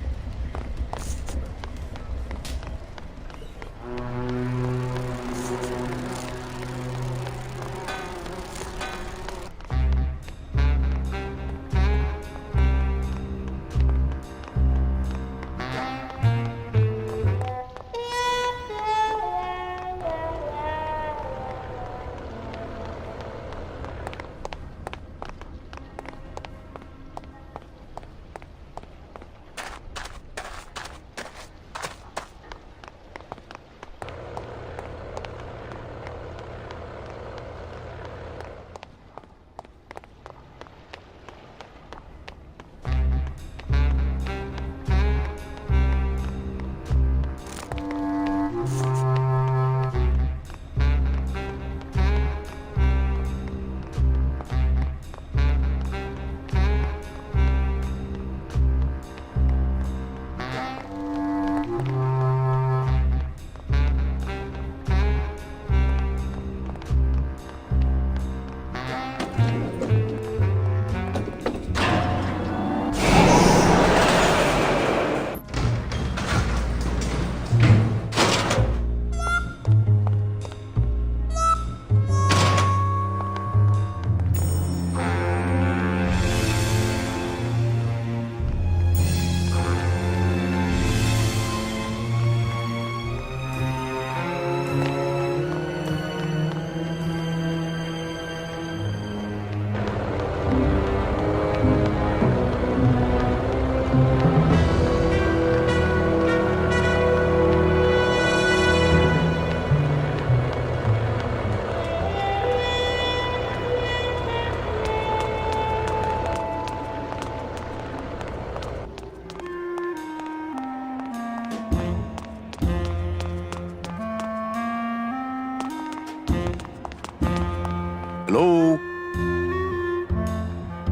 Hello?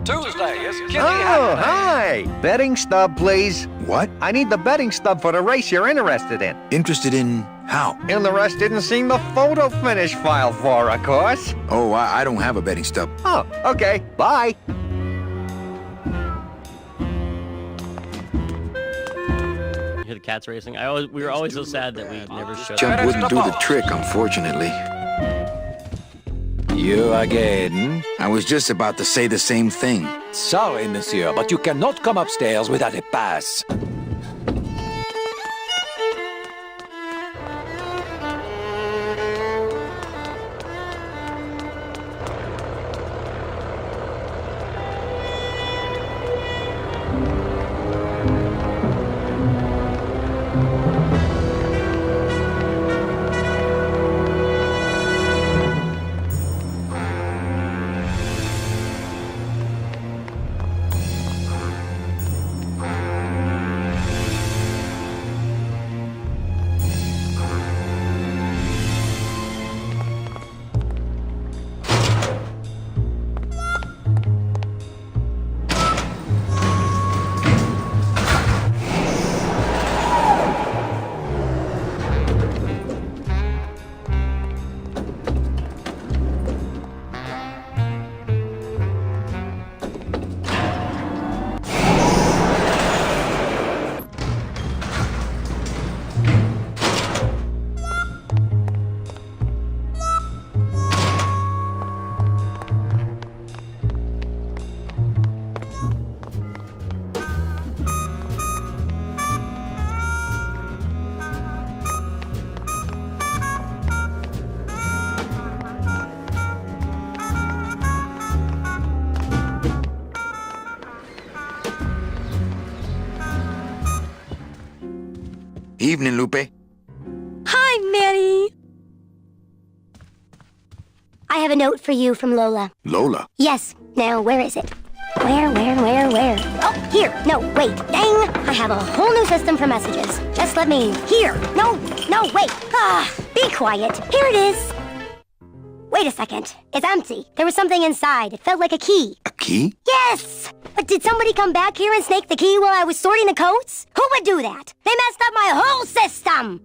Tuesday is Kitty Oh, hi! Betting stub, please. What? I need the betting stub for the race you're interested in. Interested in how? Interested in seeing the photo finish file for, of course. Oh, I don't have a betting stub. Oh, okay. Bye. You hear the cats racing? We were always so sad that we never showed Jump wouldn't do the trick, unfortunately. You again? I was just about to say the same thing. Sorry, monsieur, but you cannot come upstairs without a pass. Evening, Lupe. Hi, Manny. I have a note for you from Lola. Lola? Yes. Now, where is it? Where? Oh, here. No, wait. Dang. I have a whole new system for messages. Just let me... Here. No, wait. Be quiet. Here it is. Wait a second. It's empty. There was something inside. It felt like a key. A key? Yes! But did somebody come back here and snake the key while I was sorting the coats? Who would do that? They messed up my whole system!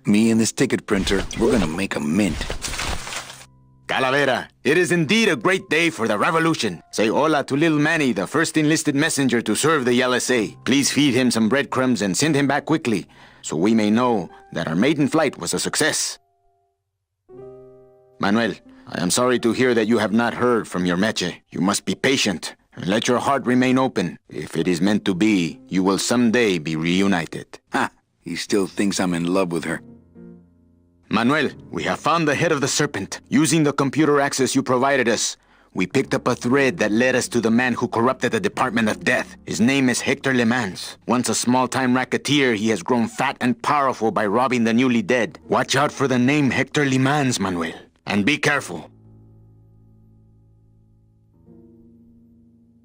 Me and this ticket printer, we're gonna make a mint. Calavera, it is indeed a great day for the revolution. Say hola to little Manny, the first enlisted messenger to serve the LSA. Please feed him some breadcrumbs and send him back quickly, so we may know that our maiden flight was a success. Manuel, I am sorry to hear that you have not heard from your Meche. You must be patient, and let your heart remain open. If it is meant to be, you will someday be reunited. Ha! He still thinks I'm in love with her. Manuel, we have found the head of the serpent. Using the computer access you provided us, we picked up a thread that led us to the man who corrupted the Department of Death. His name is Hector Le Mans. Once a small-time racketeer, he has grown fat and powerful by robbing the newly dead. Watch out for the name Hector Le Mans, Manuel. And be careful.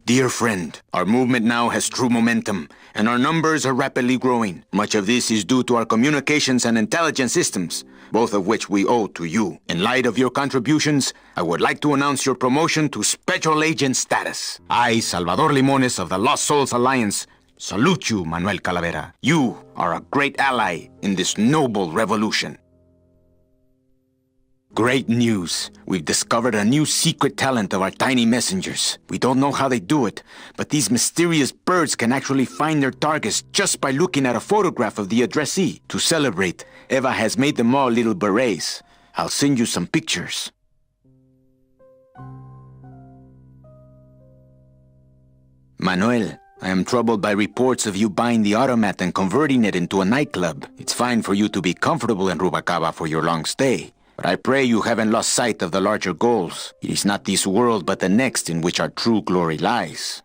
Dear friend, our movement now has true momentum, and our numbers are rapidly growing. Much of this is due to our communications and intelligence systems, both of which we owe to you. In light of your contributions, I would like to announce your promotion to Special Agent status. I, Salvador Limones of the Lost Souls Alliance, salute you, Manuel Calavera. You are a great ally in this noble revolution. Great news. We've discovered a new secret talent of our tiny messengers. We don't know how they do it, but these mysterious birds can actually find their targets just by looking at a photograph of the addressee. To celebrate, Eva has made them all little berets. I'll send you some pictures. Manuel, I am troubled by reports of you buying the automat and converting it into a nightclub. It's fine for you to be comfortable in Rubacaba for your long stay. But I pray you haven't lost sight of the larger goals. It is not this world, but the next in which our true glory lies.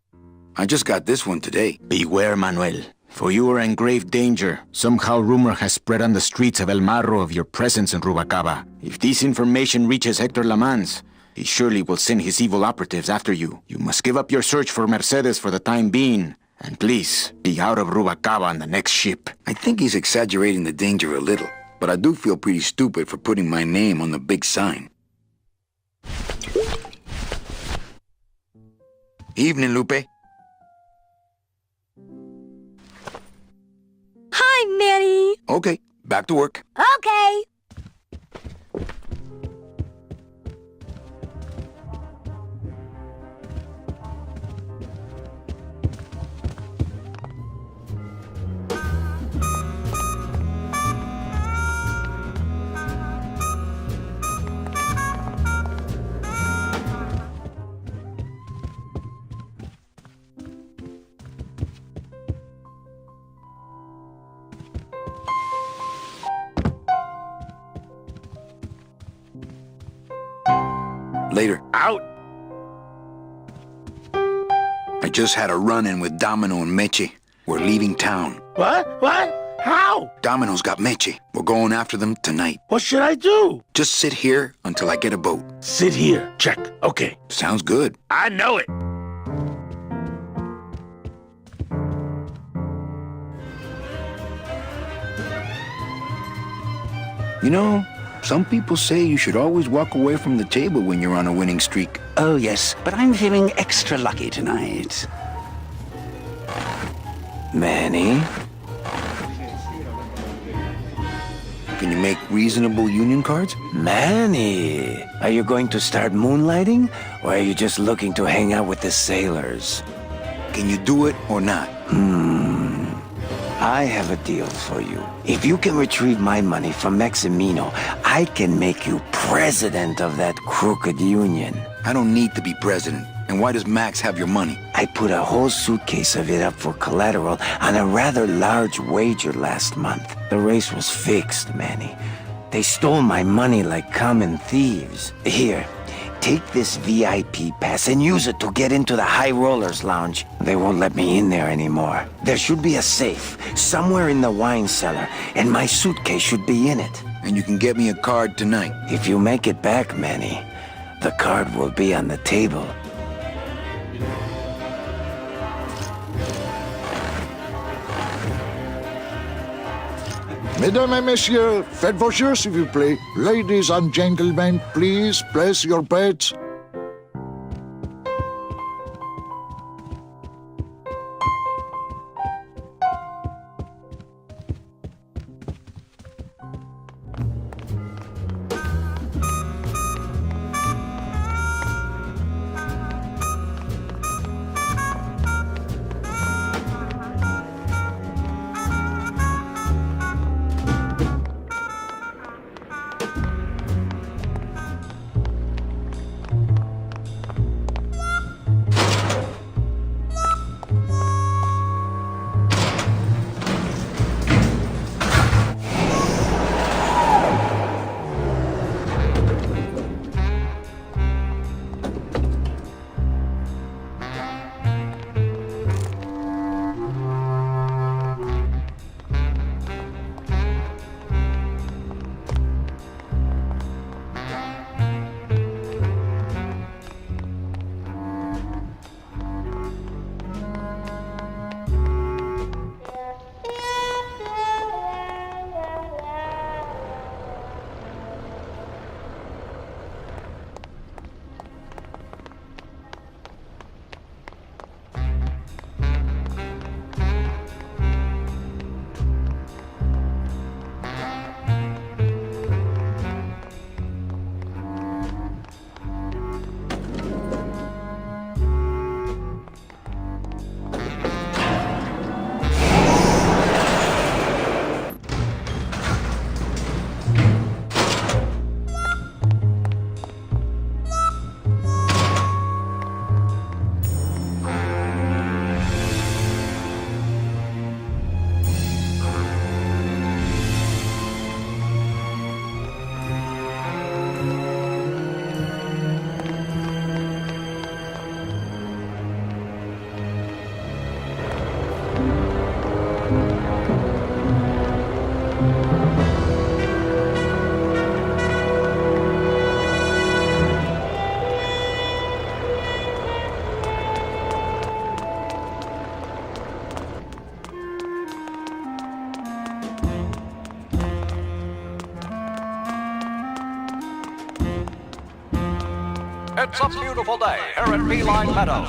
I just got this one today. Beware, Manuel, for you are in grave danger. Somehow rumor has spread on the streets of El Marro of your presence in Rubacaba. If this information reaches Hector Le Mans, he surely will send his evil operatives after you. You must give up your search for Mercedes for the time being. And please, be out of Rubacaba on the next ship. I think he's exaggerating the danger a little. But I do feel pretty stupid for putting my name on the big sign. Evening, Lupe. Hi, Manny. Okay, back to work. Okay. Later. Out! I just had a run-in with Domino and Meche. We're leaving town. What? How? Domino's got Meche. We're going after them tonight. What should I do? Just sit here until I get a boat. Sit here. Check. Okay. Sounds good. I know it. You know, some people say you should always walk away from the table when you're on a winning streak. Oh, yes, but I'm feeling extra lucky tonight. Manny? Can you make reasonable union cards? Manny! Are you going to start moonlighting? Or are you just looking to hang out with the sailors? Can you do it or not? I have a deal for you. If you can retrieve my money from Maximino, I can make you president of that crooked union. I don't need to be president. And why does Max have your money? I put a whole suitcase of it up for collateral on a rather large wager last month. The race was fixed, Manny. They stole my money like common thieves. Here, take this VIP pass and use it to get into the High Rollers Lounge. They won't let me in there anymore. There should be a safe somewhere in the wine cellar, and my suitcase should be in it. And you can get me a card tonight. If you make it back, Manny, the card will be on the table. Mesdames et messieurs, faites vos jeux, s'il vous plaît. Ladies and gentlemen, please place your bets. It's a beautiful day here at Beeline Meadows.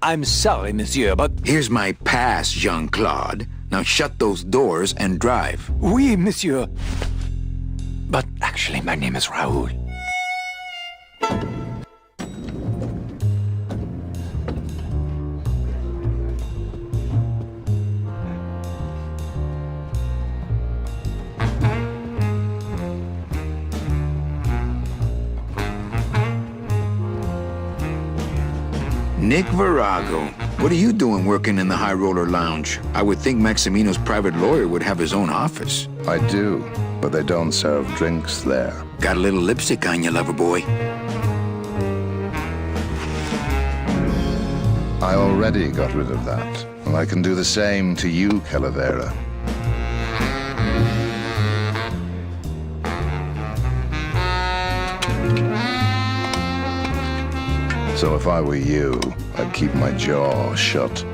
I'm sorry, monsieur, but... Here's my pass, Jean-Claude. Now shut those doors and drive. Oui, monsieur. But actually, my name is Raoul. Nick Virago, what are you doing working in the High Roller Lounge? I would think Maximino's private lawyer would have his own office. I do, but they don't serve drinks there. Got a little lipstick on you, lover boy. I already got rid of that, and I can do the same to you, Calavera. So if I were you, I'd keep my jaw shut.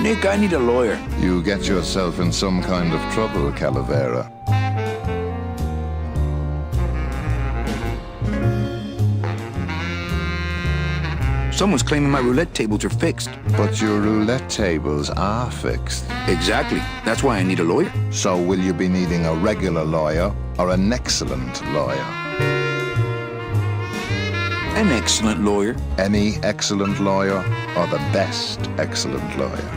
Nick, I need a lawyer. You get yourself in some kind of trouble, Calavera. Someone's claiming my roulette tables are fixed. But your roulette tables are fixed. Exactly. That's why I need a lawyer. So will you be needing a regular lawyer or an excellent lawyer? An excellent lawyer. Any excellent lawyer or the best excellent lawyer?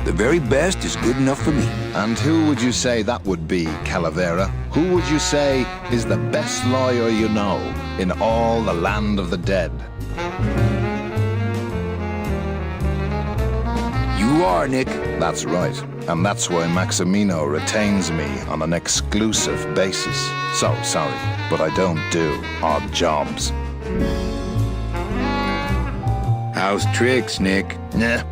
The very best is good enough for me. And who would you say that would be, Calavera? Who would you say is the best lawyer you know in all the land of the dead? You are, Nick. That's right. And that's why Maximino retains me on an exclusive basis. So, sorry, but I don't do odd jobs. How's tricks, Nick? Nah.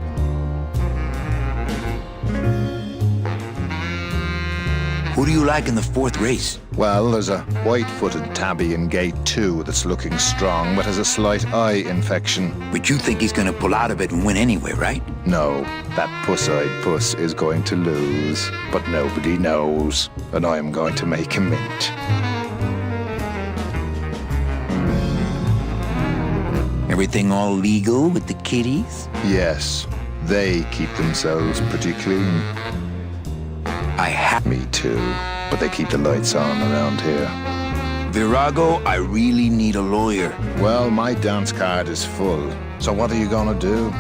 Who do you like in the fourth race? Well, there's a white-footed tabby in gate 2 that's looking strong, but has a slight eye infection. But you think he's gonna pull out of it and win anyway, right? No, that puss-eyed puss is going to lose, but nobody knows, and I'm going to make him mint. Everything all legal with the kitties? Yes, they keep themselves pretty clean. Me too, but they keep the lights on around here. Virago, I really need a lawyer. Well, my dance card is full, so what are you gonna do?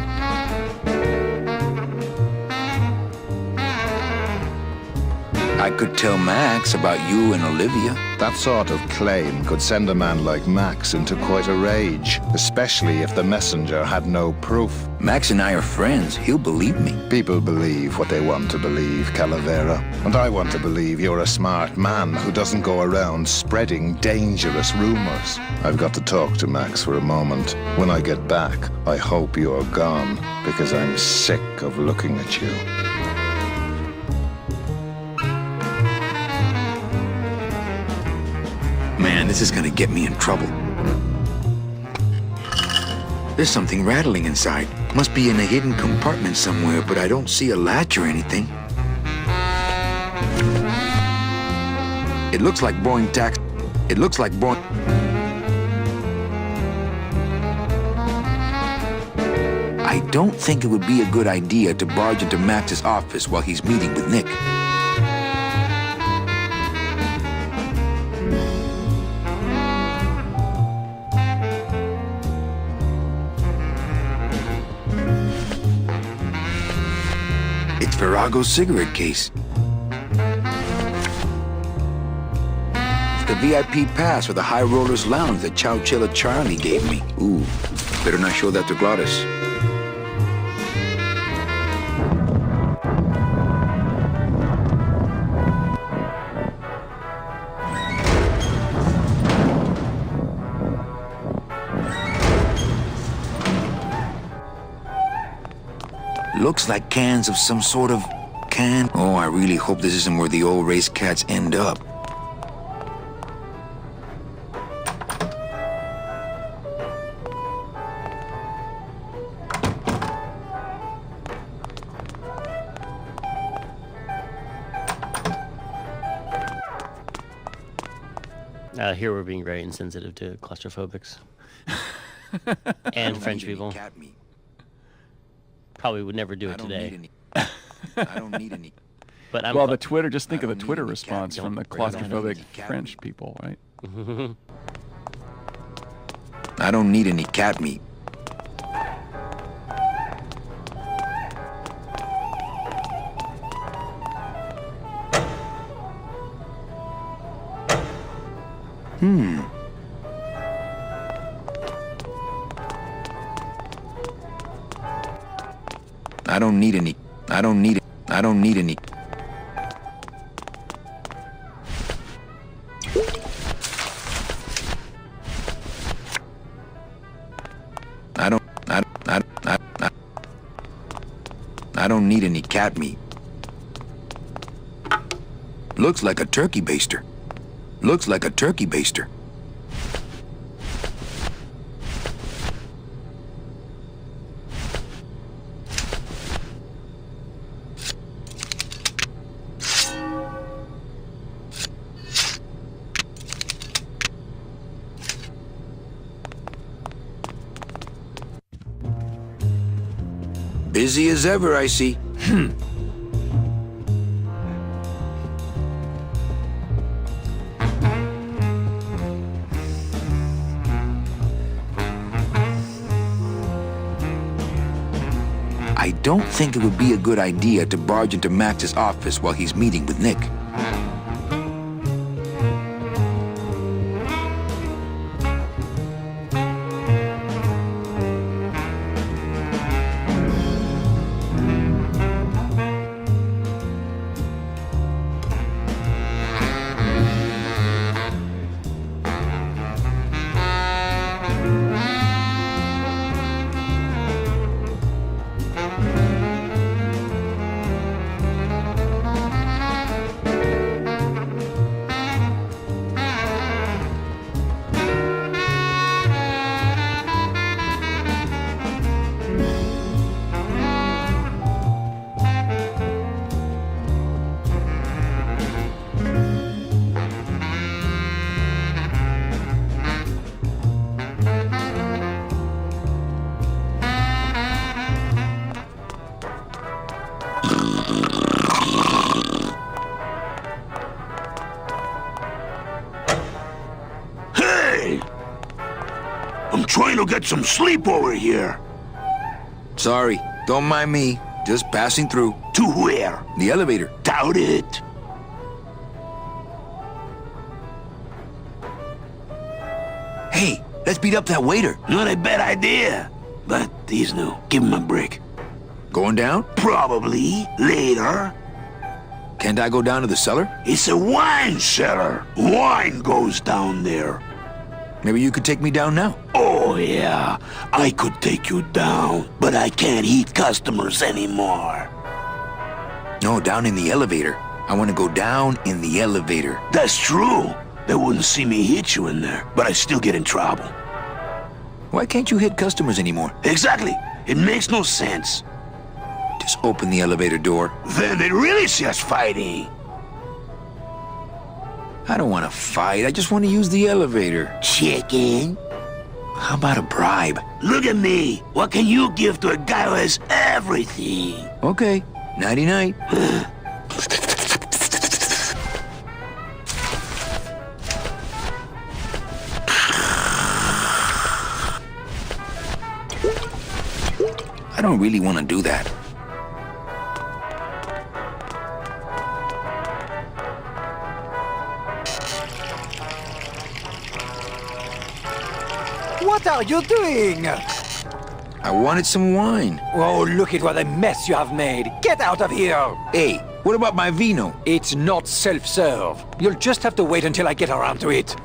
I could tell Max about you and Olivia. That sort of claim could send a man like Max into quite a rage, especially if the messenger had no proof. Max and I are friends. He'll believe me. People believe what they want to believe, Calavera. And I want to believe you're a smart man who doesn't go around spreading dangerous rumors. I've got to talk to Max for a moment. When I get back, I hope you're gone, because I'm sick of looking at you. Man, this is gonna get me in trouble. There's something rattling inside. Must be in a hidden compartment somewhere, but I don't see a latch or anything. It looks like Boeing tax. It looks like Boeing. I don't think it would be a good idea to barge into Max's office while he's meeting with Nick. Virago's cigarette case. It's the VIP pass for the High Rollers Lounge that Chowchilla Charlie gave me. Ooh, better not show that to Glottis. Looks like cans of some sort of can. Oh, I really hope this isn't where the old race cats end up. Here we're being very insensitive to claustrophobics and French people. Probably would never do it today. I don't need any. But well, the Twitter. Just think of the Twitter response from the claustrophobic French people, right? I don't need any cat meat. I don't need any. I don't need it. I don't need any. I don't need any cat meat. Looks like a turkey baster. Looks like a turkey baster. Busy as ever, I see. I I don't think it would be a good idea to barge into Max's office while he's meeting with Nick. Trying to get some sleep over here. Sorry, don't mind me. Just passing through. To where? The elevator. Doubt it. Hey, let's beat up that waiter. Not a bad idea. But he's new. Give him a break. Going down? Probably. Later. Can't I go down to the cellar? It's a wine cellar. Wine goes down there. Maybe you could take me down now. Oh, yeah. I could take you down, but I can't eat customers anymore. No, down in the elevator. I want to go down in the elevator. That's true. They wouldn't see me hit you in there, but I still get in trouble. Why can't you hit customers anymore? Exactly. It makes no sense. Just open the elevator door. Then they really see us fighting. I don't want to fight. I just want to use the elevator. Chicken? How about a bribe? Look at me. What can you give to a guy who has everything? Okay. Nighty-night. I don't really want to do that. What are you doing? I wanted some wine. Oh, look at what a mess you have made. Get out of here. Hey, what about my vino? It's not self-serve. You'll just have to wait until I get around to it.